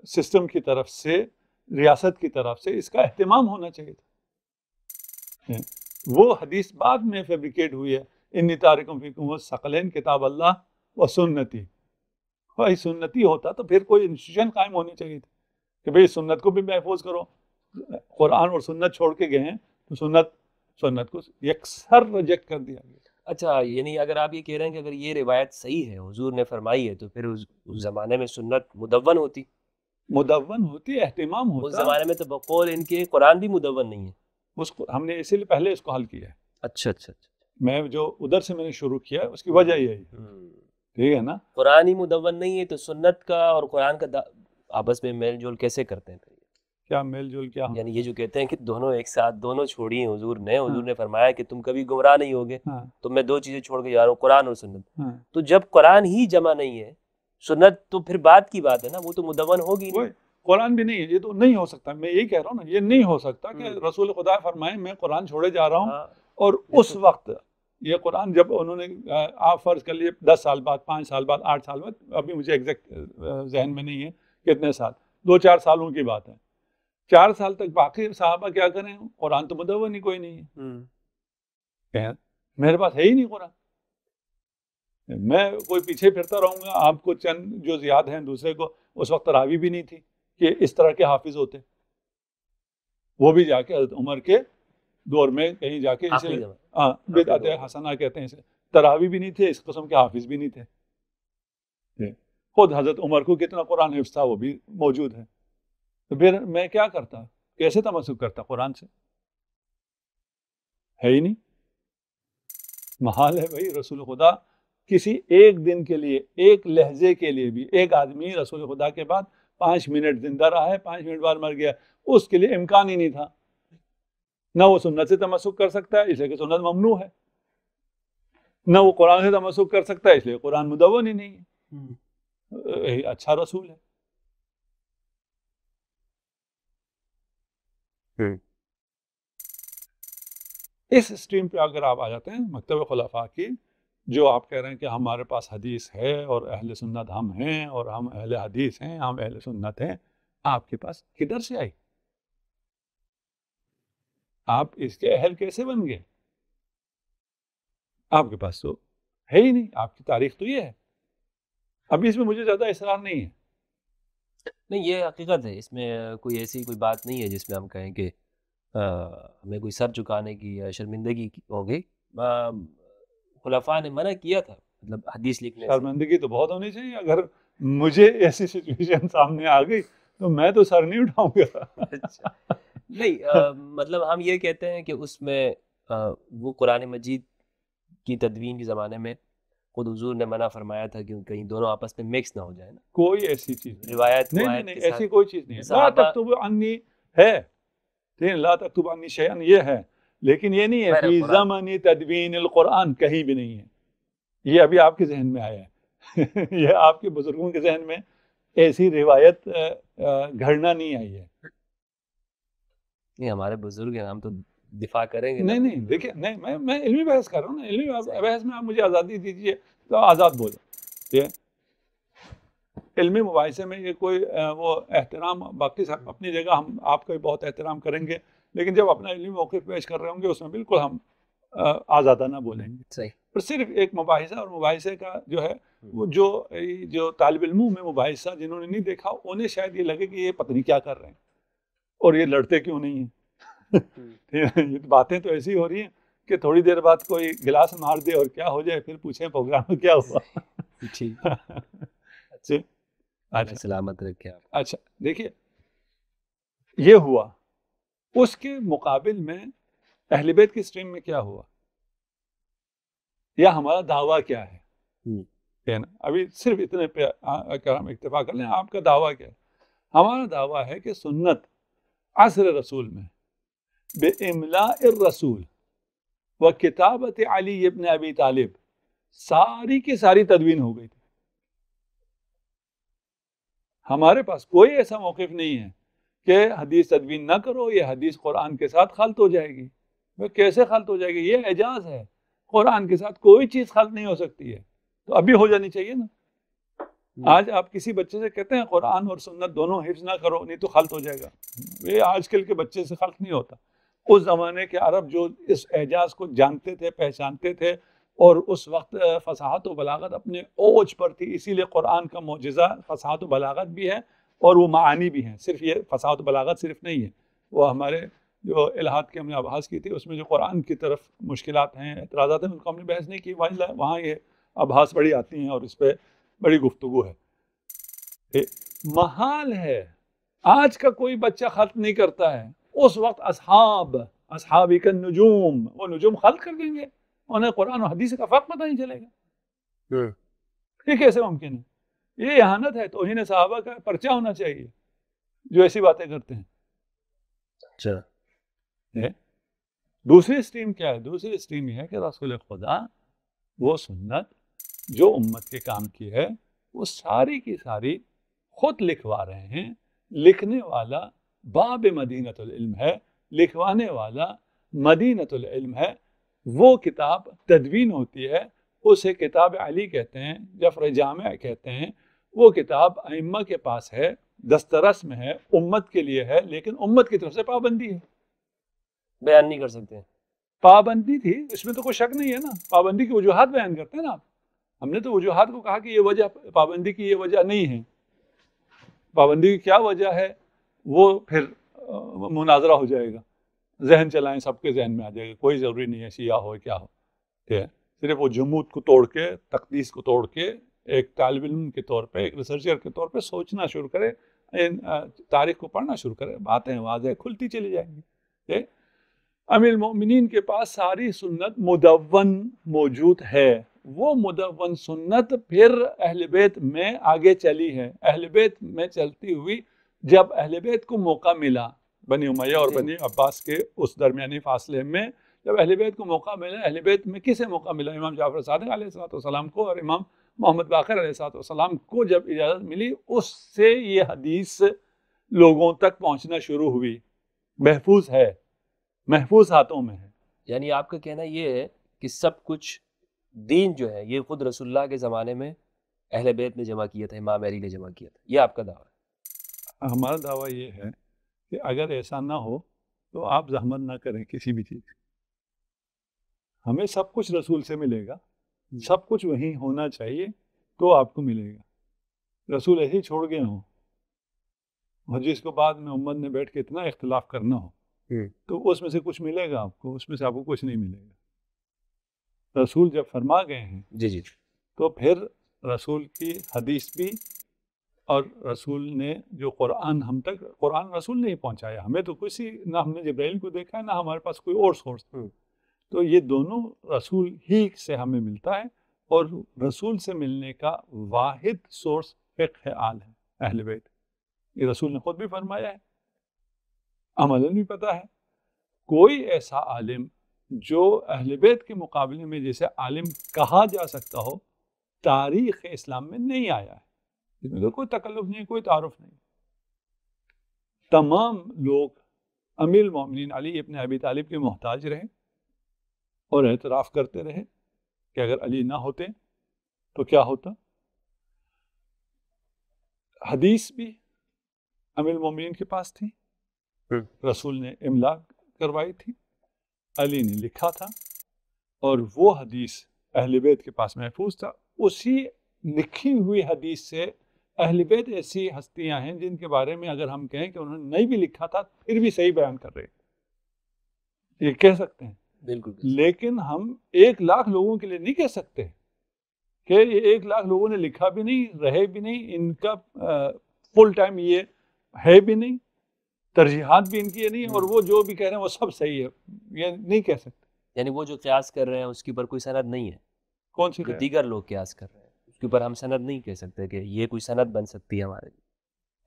سسٹم کی طرف سے, ریاست کی طرف سے اس کا اہتمام ہونا چاہیے تھا. وہ حدیث بعد میں فیبریکیٹ ہوئی ہے. انی تارکم فیکم الثقلین کتاب اللہ و سنتی. بھائی سنتی ہوتا تو پھر کوئی انسٹیٹیوشن قائم ہونی چاہیے تھی کہ بھئی سنت کو بھی محفوظ کرو. قرآن اور سنت چھوڑ کے گئے ہیں تو سنت کو یکسر ریجیکٹ کر دیا گیا. اچھا, یعنی اگر آپ یہ کہہ رہے ہیں کہ اگر یہ روایت صحیح ہے, حضور نے فرمائی ہے, تو پھر اس زمانے میں سنت مدون ہوتی, اہتمام ہوتا. اس زمانے میں تو بقول ان کے قرآن بھی مدون نہیں ہے. ہم نے اسی لیے پہلے اس کو حل کیا ہے. اچھا, میں جو ادھر سے میں نے شروع کیا اس کی وجہ یہی, ٹھیک ہے نا. قرآن ہی مدون نہیں ہے تو سنت کا اور قرآن کا آپس میں میل جول کیسے کرتے ہیں؟ کیا میل جول کیا؟ یعنی یہ جو کہتے ہیں کہ دونوں ایک ساتھ, دونوں چھوڑی ہیں حضور نے فرمایا کہ تم کبھی گمراہ نہیں ہوگے, تو میں 2 چیزیں چھوڑ کے جا رہا ہوں, قرآن اور سنت. تو جب قرآن ہی جمع نہیں ہے, سنت تو پھر بعد کی بات ہے نا, وہ تو مدون ہوگی نہیں. قرآن بھی نہیں ہے, یہ تو نہیں ہو سکتا. میں یہی کہہ رہا ہوں نا, یہ نہیں ہو سکتا کہ رسول خدا فرمائے میں قرآن چھوڑے جا رہا ہوں اور اس وقت یہ قرآن جب انہوں نے آپ فرض کر لیے 10 سال بعد, 5 سال بعد, 8 سال بعد, ابھی مجھے ایگزیکٹ ذہن میں نہیں ہے کتنے سال, 2-4 سالوں کی بات ہے. 4 سال تک باقی صحابہ کیا کریں؟ قرآن تو مدون ہی کوئی نہیں ہے, میرے پاس ہے ہی نہیں قرآن. میں کوئی پیچھے پھرتا رہوں گا. آپ کو چند جو یاد ہیں, دوسرے کو اس وقت راوی بھی نہیں تھی کہ اس طرح کے حافظ ہوتے. وہ بھی جا کے حضرت عمر کے دور میں کہیں جا کے بدعت حسنہ کہتے ہیں اسے, تراوی بھی نہیں تھے, اس قسم کے حافظ بھی نہیں تھے. خود حضرت عمر کو کتنا قرآن حفظ تھا وہ بھی موجود ہے. تو پھر میں کیا کرتا, کیسے تمسک کرتا قرآن سے؟ ہے ہی نہیں. محال ہے بھائی. رسول خدا کسی ایک دن کے لیے, ایک لہجے کے لیے بھی, ایک آدمی رسول خدا کے بعد 5 منٹ زندہ رہا ہے, 5 منٹ بعد مر گیا, اس کے لیے امکان ہی نہیں تھا. نہ وہ سنت سے تمسک کر سکتا ہے اس لیے کہ سنت ممنوع ہے, نہ وہ قرآن سے تمسک کر سکتا ہے اس لیے قرآن مدون ہی نہیں ہے. اچھا رسول ہے. اس اسٹریم پہ اگر آپ آ جاتے ہیں مکتب خلفاء کی, جو آپ کہہ رہے ہیں کہ ہمارے پاس حدیث ہے اور اہل سنت ہم ہیں اور ہم اہل حدیث ہیں, ہم اہل سنت ہیں, آپ کے پاس کدھر سے آئی؟ آپ اس کے اہل کیسے بن گئے؟ آپ کے پاس تو ہے ہی نہیں. آپ کی تاریخ تو یہ ہے. ابھی اس میں مجھے زیادہ اصرار نہیں ہے. نہیں, یہ حقیقت ہے, اس میں کوئی ایسی کوئی بات نہیں ہے جس میں ہم کہیں کہ ہمیں کوئی سر جھکانے کی یا شرمندگی ہوگی. خلفاء نے منع کیا تھا مطلب حدیث لکھنے سے. شرمندگی تو بہت ہونی چاہیے. اگر مجھے ایسی سچویشن سامنے آ گئی تو میں تو سر نہیں اٹھاؤں گا. نہیں, مطلب ہم یہ کہتے ہیں کہ اس میں وہ قرآن مجید کی تدوین کے زمانے میں خود حضور نے منع فرمایا تھا کہ کہیں دونوں آپس میں مکس نہ ہو جائے نا. کوئی ایسی چیز روایت نہیں, ایسی کوئی چیز نہیں ہے. لا تکتب عنی ہے, لا تکتب عنی شیئا یہ ہے, لیکن یہ نہیں ہے فی زمن تدوین القرآن, کہیں بھی نہیں ہے. یہ ابھی آپ کے ذہن میں آیا ہے. یہ آپ کے بزرگوں کے ذہن میں ایسی روایت گھڑنا نہیں آئی ہے. نہیں, ہمارے بزرگ ہیں, ہم تو دفاع کریں گے. نہیں دیکھیں, نہیں میں علمی بحث کر رہا ہوں نا. علمی بحث میں آپ مجھے آزادی دیجیے تو آزاد بولیں. علمی مباحثے میں یہ کوئی وہ احترام, باقی اپنی جگہ ہم آپ کا بھی بہت احترام کریں گے, لیکن جب اپنا علمی موقف پیش کر رہے ہوں گے اس میں بالکل ہم آزادانہ بولیں گے. صحیح. پر صرف ایک مباحثہ, اور مباحثے کا جو ہے وہ جو طالب علموں میں مباحثہ جنہوں نے نہیں دیکھا انہیں شاید یہ لگے کہ یہ پتہ نہیں کیا کر رہے ہیں اور یہ لڑتے کیوں نہیں ہیں. یہ باتیں تو ایسی ہو رہی ہیں کہ تھوڑی دیر بعد کوئی گلاس مار دے اور کیا ہو جائے, پھر پوچھیں پروگرام میں کیا ہوا. اچھا سلامت رکھے آپ. اچھا دیکھیے یہ ہوا، اس کے مقابل میں اہل بیت کی سٹریم میں کیا ہوا یا ہمارا دعویٰ کیا ہے. ابھی صرف اتنے پہ اگر ہم اکتفا کر لیں، آپ کا دعویٰ کیا ہے؟ ہمارا دعویٰ ہے کہ سنت عصر رسول میں بے املاء الرسول و کتابت علی ابن ابی طالب ساری کی ساری تدوین ہو گئی تھی. ہمارے پاس کوئی ایسا موقف نہیں ہے کہ حدیث تدوین نہ کرو، یہ حدیث قرآن کے ساتھ خلط ہو جائے گی. وہ کیسے خلط ہو جائے گی؟ یہ اعجاز ہے، قرآن کے ساتھ کوئی چیز خلط نہیں ہو سکتی ہے، تو ابھی ہو جانی چاہیے نا. آج آپ کسی بچے سے کہتے ہیں قرآن اور سنت دونوں حفظ نہ کرو نہیں تو خلط ہو جائے گا، یہ آج کل کے بچے سے خلط نہیں ہوتا. اس زمانے کے عرب جو اس اعجاز کو جانتے تھے، پہچانتے تھے، اور اس وقت فصاحت و بلاغت اپنے اوج پر تھی، اسی لیے قرآن کا معجزہ فصاحت و بلاغت بھی ہے اور وہ معانی بھی ہیں. صرف یہ فصاحت و بلاغت صرف نہیں ہے، وہ ہمارے جو الہات کی ہم نے آبحاث کی تھی اس میں جو قرآن کی طرف مشکلات ہیں، اعتراضات ہیں، ان کو ہم نے بحث نہیں کی. وہاں یہ آبحاث بڑی آتی ہیں اور اس پہ بڑی گفتگو ہے. محال ہے آج کا کوئی بچہ خلط نہیں کرتا ہے. اس وقت اصحابی کا نجوم، وہ نجوم خلط کر دیں گے، انہیں قرآن و حدیث کا فرق پتہ نہیں چلے گا. یہ کیسے ممکن ہے؟ یہ اہانت ہے، توہین صحابہ کا پرچہ ہونا چاہیے جو ایسی باتیں کرتے ہیں. اچھا دوسری اسٹریم کیا ہے؟ دوسری اسٹریم یہ ہے کہ رسول خدا وہ سنت جو امت کے کام کی ہے وہ ساری کی ساری خود لکھوا رہے ہیں. لکھنے والا باب مدینۃ العلم ہے، لکھوانے والا مدینۃ العلم ہے. وہ کتاب تدوین ہوتی ہے، اسے کتاب علی کہتے ہیں، جفر جامع کہتے ہیں. وہ کتاب ائمہ کے پاس ہے، دسترس میں ہے، امت کے لیے ہے، لیکن امت کی طرف سے پابندی ہے، بیان نہیں کر سکتے. پابندی تھی، اس میں تو کوئی شک نہیں ہے نا. پابندی کی وجوہات بیان کرتے ہیں نا آپ. ہم نے تو وجوہات کو کہا کہ یہ وجہ، پابندی کی یہ وجہ نہیں ہے. پابندی کی کیا وجہ ہے وہ پھر مناظرہ ہو جائے گا، ذہن چلائیں، سب کے ذہن میں آ جائے گا. کوئی ضروری نہیں ہے شیعہ ہو کیا ہو، ٹھیک ہے. صرف وہ جمود کو توڑ کے، تقدیس کو توڑ کے، ایک طالب علم کے طور پہ، ایک ریسرچر کے طور پہ سوچنا شروع کرے، تاریخ کو پڑھنا شروع کرے، باتیں واضح کھلتی چلی جائیں گی. امیر المومنین کے پاس ساری سنت مدون موجود ہے. وہ مدون سنت پھر اہل بیت میں آگے چلی ہے. اہل بیت میں چلتی ہوئی جب اہل بیت کو موقع ملا، بنی امیہ اور بنی عباس کے اس درمیانی فاصلے میں جب اہل بیت کو موقع ملا، اہل بیت میں کسے موقع ملا؟ امام جعفر صادق علیہ السلام کو اور امام محمد باقر علیہ السلام کو جب اجازت ملی، اس سے یہ حدیث لوگوں تک پہنچنا شروع ہوئی. محفوظ ہے، محفوظ ہاتھوں میں ہے. یعنی آپ کا کہنا یہ ہے کہ سب کچھ دین جو ہے یہ خود رسول اللہ کے زمانے میں اہل بیت نے جمع کیا تھا، امام علی نے جمع کیا تھا، یہ آپ کا دعویٰ ہے؟ ہمارا دعویٰ یہ ہے کہ اگر ایسا نہ ہو تو آپ زحمت نہ کریں کسی بھی چیز. ہمیں سب کچھ رسول سے ملے گا، سب کچھ وہیں ہونا چاہیے تو آپ کو ملے گا. رسول ایسے ہی چھوڑ گئے ہوں اور جس کو بعد میں امت نے بیٹھ کے اتنا اختلاف کرنا ہو تو اس میں سے کچھ ملے گا آپ کو، اس میں سے آپ کو کچھ نہیں ملے گا. رسول جب فرما گئے ہیں جی تو پھر رسول کی حدیث بھی، اور رسول نے جو قرآن ہم تک، قرآن رسول نے ہی پہنچایا ہمیں، تو کسی نہ ہم نے جبرائیل کو دیکھا ہے نہ ہمارے پاس کوئی اور سورس. تو یہ دونوں رسول ہی سے ہمیں ملتا ہے، اور رسول سے ملنے کا واحد سورس فقہ آل ہے، اہل بیت. یہ رسول نے خود بھی فرمایا ہے، عملاً بھی پتہ ہے. کوئی ایسا عالم جو اہل بیت کے مقابلے میں جیسے عالم کہا جا سکتا ہو تاریخ اسلام میں نہیں آیا ہے. اس میں کوئی تکلف نہیں، کوئی تعارف نہیں. تمام لوگ امیر المومنین علی ابن ابی طالب کے محتاج رہے اور اعتراف کرتے رہے کہ اگر علی نہ ہوتے تو کیا ہوتا. حدیث بھی امیر المومنین کے پاس تھی، رسول نے املا کروائی تھی، علی نے لکھا تھا، اور وہ حدیث اہل بیت کے پاس محفوظ تھا. اسی لکھی ہوئی حدیث سے اہل بیت ایسی ہستیاں ہیں جن کے بارے میں اگر ہم کہیں کہ انہوں نے نہیں بھی لکھا تھا پھر بھی صحیح بیان کر رہے، یہ کہہ سکتے ہیں. بالکل. لیکن ہم 1,00,000 لوگوں کے لیے نہیں کہہ سکتے کہ یہ 1 لاکھ لوگوں نے لکھا بھی نہیں، رہے بھی نہیں، ان کا فل ٹائم یہ ہے بھی نہیں، ترجیحات بھی ان کی یہ نہیں، اور وہ جو بھی کہہ رہے ہیں وہ سب صحیح ہے، یہ نہیں کہہ سکتے۔ یعنی وہ جو قیاس کر رہے ہیں اس کے اوپر کوئی سند نہیں ہے، کون سی جو دیگر لوگ قیاس کر رہے ہیں اس کے اوپر ہم سند نہیں کہہ سکتے کہ یہ کوئی سند بن سکتی ہے ہمارے لیے۔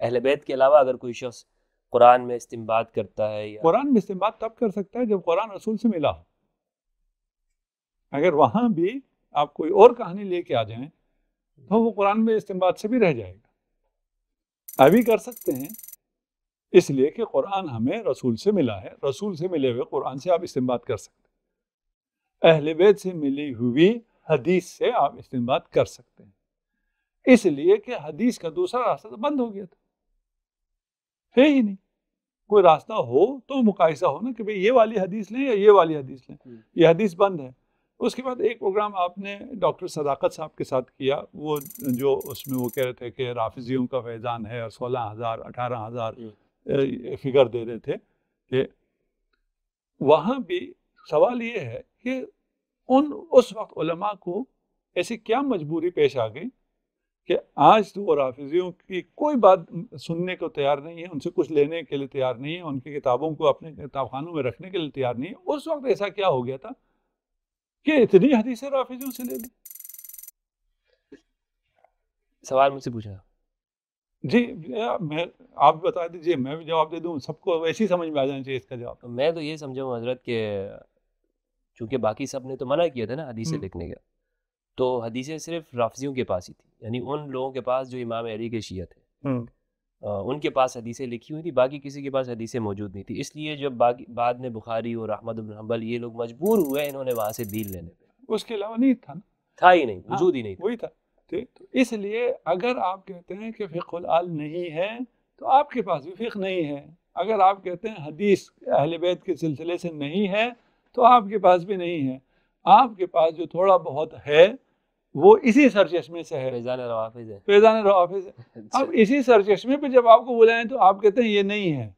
اہل بیت کے علاوہ اگر کوئی شخص قرآن میں استنباط کرتا ہے یا قرآن میں استنباط تب کر سکتا ہے جب قرآن رسول سے ملا ہو۔ اگر وہاں بھی آپ کوئی اور کہانی لے کے آ جائیں تو وہ قرآن میں استنباط سے بھی رہ جائے گا۔ ابھی کر سکتے ہیں اس لیے کہ قرآن ہمیں رسول سے ملا ہے، رسول سے ملے ہوئے قرآن سے آپ استنباط کر سکتے ہیں، اہل بیت سے ملی ہوئی حدیث سے آپ استنباط کر سکتے ہیں، اس لیے کہ حدیث کا دوسرا راستہ تو بند ہو گیا تھا، ہے ہی نہیں۔ کوئی راستہ ہو تو مقایسہ ہو نا کہ بھئی یہ والی حدیث لیں یا یہ والی حدیث لیں، یہ حدیث بند ہے۔ اس کے بعد ایک پروگرام آپ نے ڈاکٹر صداقت صاحب کے ساتھ کیا، وہ جو اس میں وہ کہہ رہے تھے کہ رافضیوں کا فیضان ہے اور 16,000 18,000 فگر دے رہے تھے، کہ وہاں بھی سوال یہ ہے کہ اس وقت علماء کو ایسی کیا مجبوری پیش آ گئی کہ آج تو وہ رافضیوں کی کوئی بات سننے کو تیار نہیں ہے، ان سے کچھ لینے کے لیے تیار نہیں ہے، ان کی کتابوں کو اپنے کتاب خانوں میں رکھنے کے لیے تیار نہیں ہے۔ اس وقت ایسا کیا ہو گیا تھا کہ اتنی حدیثیں رافضیوں سے لے لی؟ سوال مجھ سے پوچھا جی میں آپ بتا دیجئے، میں بھی جواب دے دوں، سب کو ویسے ہی سمجھ میں آ جانا چاہیے اس کا جواب۔ میں تو یہ سمجھا ہوں حضرت کہ چونکہ باقی سب نے تو منع کیا تھا نا حدیثیں لکھنے کا، تو حدیثیں صرف رافضیوں کے پاس ہی تھی، یعنی ان لوگوں کے پاس جو امام علی کے شیعہ تھے ان کے پاس حدیثیں لکھی ہوئی تھی، باقی کسی کے پاس حدیثیں موجود نہیں تھی۔ اس لیے جب بعد میں بخاری اور احمد بن حنبل یہ لوگ مجبور ہوئے انہوں نے وہاں سے دین لینے پہ، اس کے علاوہ نہیں تھا نا، تھا ہی نہیں، وجود ہی نہیں تھا۔ وہی تھا۔ تو اس لیے اگر آپ کہتے ہیں کہ فقہ الآل نہیں ہے تو آپ کے پاس بھی فقہ نہیں ہے، اگر آپ کہتے ہیں حدیث اہل بیت کے سلسلے سے نہیں ہے تو آپ کے پاس بھی نہیں ہے۔ آپ کے پاس جو تھوڑا بہت ہے وہ اسی سرچشمے سے ہے، فیضان روافض ہے، فیضان روافض ہے۔ اب اسی سرچشمے پہ جب آپ کو بلائیں تو آپ کہتے ہیں یہ نہیں ہے۔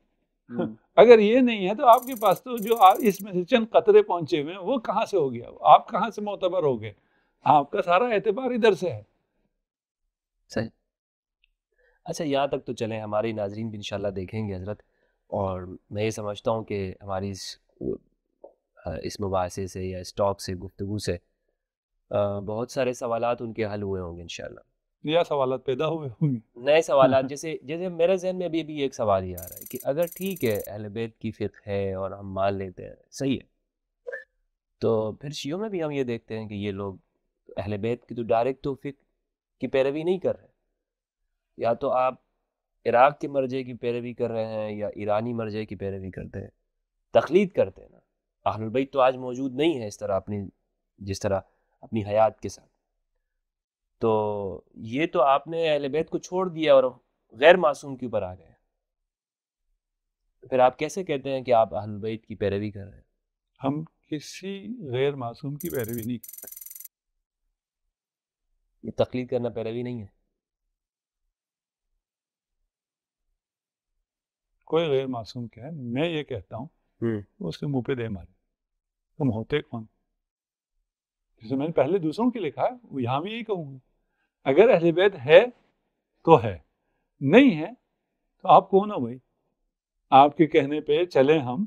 اگر یہ نہیں ہے تو آپ کے پاس تو جو اس میں سے چند قطرے پہنچے ہوئے ہیں وہ کہاں سے ہو گیا؟ آپ کہاں سے معتبر ہو گئے؟ آپ کا سارا اعتبار ادھر سے ہے۔ صحیح۔ اچھا یہاں تک تو چلیں، ہمارے ناظرین بھی انشاءاللہ دیکھیں گے حضرت، اور میں یہ سمجھتا ہوں کہ ہماری اس مباحثے سے یا اس ٹاک سے، گفتگو سے بہت سارے سوالات ان کے حل ہوئے ہوں گے انشاءاللہ، یا سوالات پیدا ہوئے ہوں گے، نئے سوالات۔ جیسے میرے ذہن میں ابھی ایک سوال ہی آ رہا ہے کہ اگر ٹھیک ہے اہل بیت کی فقہ ہے اور ہم مان لیتے ہیں صحیح ہے، تو پھر شیعوں میں بھی ہم یہ دیکھتے ہیں کہ یہ لوگ اہل بیت کی تو ڈائریکٹ تو فقہ کی پیروی نہیں کر رہے، یا تو آپ عراق کے مرجع کی پیروی کر رہے ہیں یا ایرانی مرجع کی پیروی کرتے ہیں، تقلید کرتے ہیں نا۔ اہل البیت تو آج موجود نہیں ہے اس طرح جس طرح اپنی حیات کے ساتھ، تو یہ تو آپ نے اہل بیت کو چھوڑ دیا اور غیر معصوم کے اوپر آ گئے، پھر آپ کیسے کہتے ہیں کہ آپ اہل البیت کی پیروی کر رہے ہیں؟ ہم کسی غیر معصوم کی پیروی نہیں کرتے۔ یہ تقلید کرنا پیروی نہیں ہے؟ کوئی غیر معصوم کیا ہے، میں یہ کہتا ہوں اس کے منہ پہ دے مارے، تم ہوتے کون؟ جیسے میں نے پہلے دوسروں کے لکھا ہے وہ یہاں بھی یہی کہوں گا، اگر اہل بیت ہے تو ہے، نہیں ہے تو آپ کون ہو بھائی؟ آپ کے کہنے پہ چلیں ہم،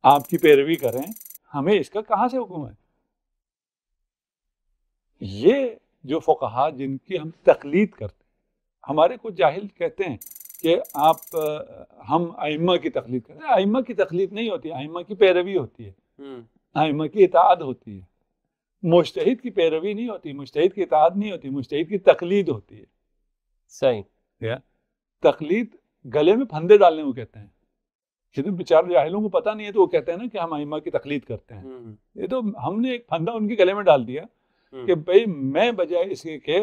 آپ کی پیروی کریں، ہمیں اس کا کہاں سے حکم ہے؟ یہ جو فقہا جن کی ہم تقلید کرتے ہیں، ہمارے کچھ جاہل کہتے ہیں کہ آپ ہم ائمہ کی تقلید کرتے ہیں۔ ائمہ کی تقلید نہیں ہوتی، ائمہ کی پیروی ہوتی ہے، ائمہ کی اطاعت ہوتی ہے، مجتہد کی پیروی نہیں ہوتی، مجتہد کی اطاعت نہیں ہوتی، مجتہد کی تقلید ہوتی ہے۔ صحیح۔ تقلید گلے میں پھندے ڈالنے کو کہتے ہیں، جن بیچارے جاہلوں کو پتہ نہیں ہے تو وہ کہتے ہیں نا کہ ہم ائمہ کی تقلید کرتے ہیں، یہ تو ہم نے ایک پھندا ان کے گلے میں ڈال دیا کہ بھئی میں بجائے اس کے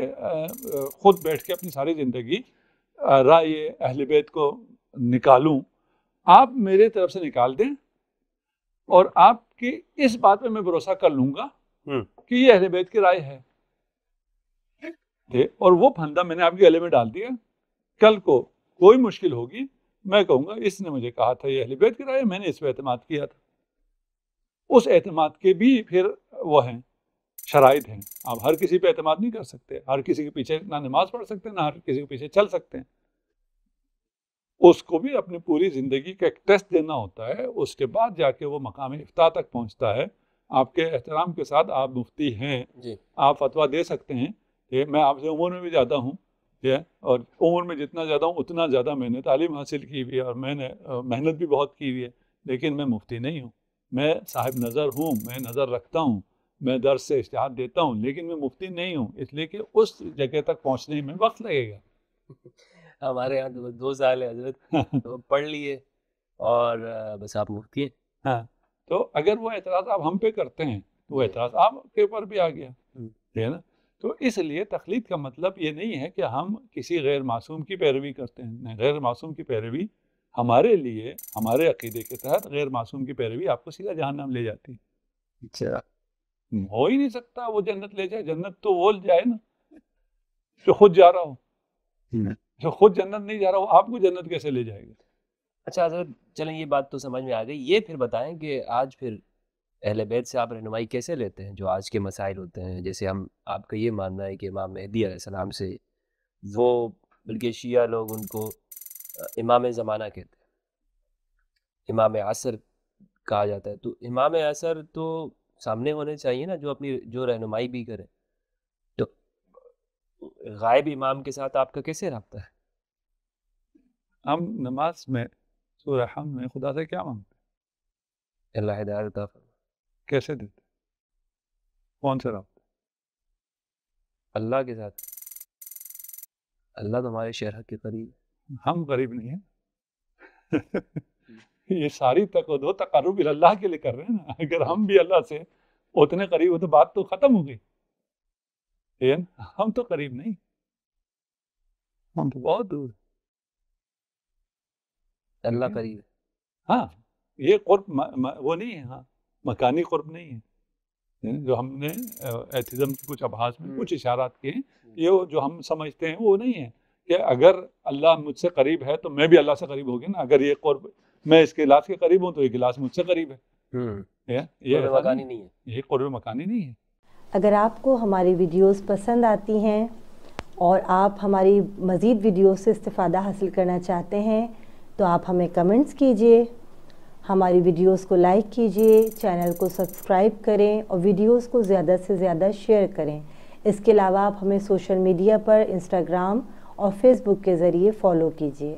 خود بیٹھ کے اپنی ساری زندگی رائے اہل بیت کو نکالوں، آپ میرے طرف سے نکال دیں اور آپ کی اس بات پہ میں بھروسہ کر لوں گا کہ یہ اہل بیت کی رائے ہے، اور وہ پھندا میں نے آپ کے گلے میں ڈال دیا۔ کل کو کوئی مشکل ہوگی میں کہوں گا اس نے مجھے کہا تھا یہ اہل بیت کی رائے ہے، میں نے اس پہ اعتماد کیا تھا۔ اس اعتماد کے بھی پھر وہ ہیں شرائط ہیں. آپ ہر کسی پہ اعتماد نہیں کر سکتے. ہر کسی کے پیچھے نہ نماز پڑھ سکتے نہ ہر کسی کے پیچھے چل سکتے ہیں. اس کو بھی اپنی پوری زندگی کا ایک ٹیسٹ دینا ہوتا ہے. اس کے بعد جا کے وہ مقام افتاح تک پہنچتا ہے. آپ کے احترام کے ساتھ آپ مفتی ہیں جی. آپ فتویٰ دے سکتے ہیں کہ میں آپ سے عمر میں بھی زیادہ ہوں اور عمر میں جتنا زیادہ ہوں اتنا زیادہ میں نے تعلیم حاصل کی ہوئی ہے اور میں نے محنت بھی بہت کی ہوئی ہے, لیکن میں مفتی نہیں ہوں. میں صاحب نظر ہوں, میں نظر رکھتا ہوں, میں درس سے اجتہاد دیتا ہوں, لیکن میں مفتی نہیں ہوں, اس لیے کہ اس جگہ تک پہنچنے میں وقت لگے گا. ہمارے یہاں 2 سال ہے حضرت, پڑھ لیے اور بس آپ مفتی ہیں. ہاں, تو اگر وہ اعتراض آپ ہم پہ کرتے ہیں تو وہ اعتراض آپ کے اوپر بھی آ گیا ہے نا. تو اس لیے تقلید کا مطلب یہ نہیں ہے کہ ہم کسی غیر معصوم کی پیروی کرتے ہیں. نہیں, غیر معصوم کی پیروی ہمارے لیے, ہمارے عقیدے کے تحت غیر معصوم کی پیروی آپ کو سیدھا جہنم لے جاتی ہے. اچھا, ہو ہی نہیں سکتا وہ جنت لے جائے. جنت تو وہ جائے نا جو خود جا رہا ہو. جو خود جنت نہیں جا رہا ہو آپ کو جنت کیسے لے جائے گا؟ اچھا حضرت چلیں یہ بات تو سمجھ میں آ گئی. یہ پھر بتائیں کہ آج پھر اہل بیت سے آپ رہنمائی کیسے لیتے ہیں جو آج کے مسائل ہوتے ہیں؟ جیسے آپ کا یہ ماننا ہے کہ امام مہدی علیہ السلام سے وہ, بلکہ شیعہ لوگ ان کو امام زمانہ کہتے ہیں, امام عصر کہا جاتا ہے. تو امام عصر تو سامنے ہونے چاہیے نا جو اپنی جو رہنمائی بھی کرے. تو غائب امام کے ساتھ آپ کا کیسے رابطہ ہے؟ ہم نماز میں سورہ حمد میں خدا سے کیا مانگتے ہیں؟ اللہ ہدایت عطا فرمائے. کیسے دیتے؟ کون سے رابطہ؟ اللہ کے ساتھ. اللہ تمہارے شرح کے قریب. ہم قریب نہیں ہیں. یہ ساری تقرب اللہ کے لیے کر رہے ہیں نا. اگر ہم بھی اللہ سے اتنے قریب ہو تو بات تو ختم ہو گئی. ہم تو قریب نہیں, ہم تو بہت دور. اللہ قریب. ہاں, یہ قرب وہ نہیں ہے. ہاں, مکانی قرب نہیں ہے جو ہم نے ایتھزم کی کچھ ابحاث میں کچھ اشارات کیے ہیں. یہ جو ہم سمجھتے ہیں وہ نہیں ہے کہ اگر اللہ مجھ سے قریب ہے تو میں بھی اللہ سے قریب ہو گیا نا. اگر یہ قرب میں اس کے گلاس کے قریب ہوں تو یہ گلاس مجھ سے قریب ہے. یہ مکانی نہیں ہے, یہ قرب مکانی نہیں ہے. اگر آپ کو ہماری ویڈیوز پسند آتی ہیں اور آپ ہماری مزید ویڈیوز سے استفادہ حاصل کرنا چاہتے ہیں تو آپ ہمیں کمنٹس کیجئے, ہماری ویڈیوز کو لائک کیجئے, چینل کو سبسکرائب کریں اور ویڈیوز کو زیادہ سے زیادہ شیئر کریں. اس کے علاوہ آپ ہمیں سوشل میڈیا پر انسٹاگرام اور فیس بک کے ذریعے فالو کیجئے.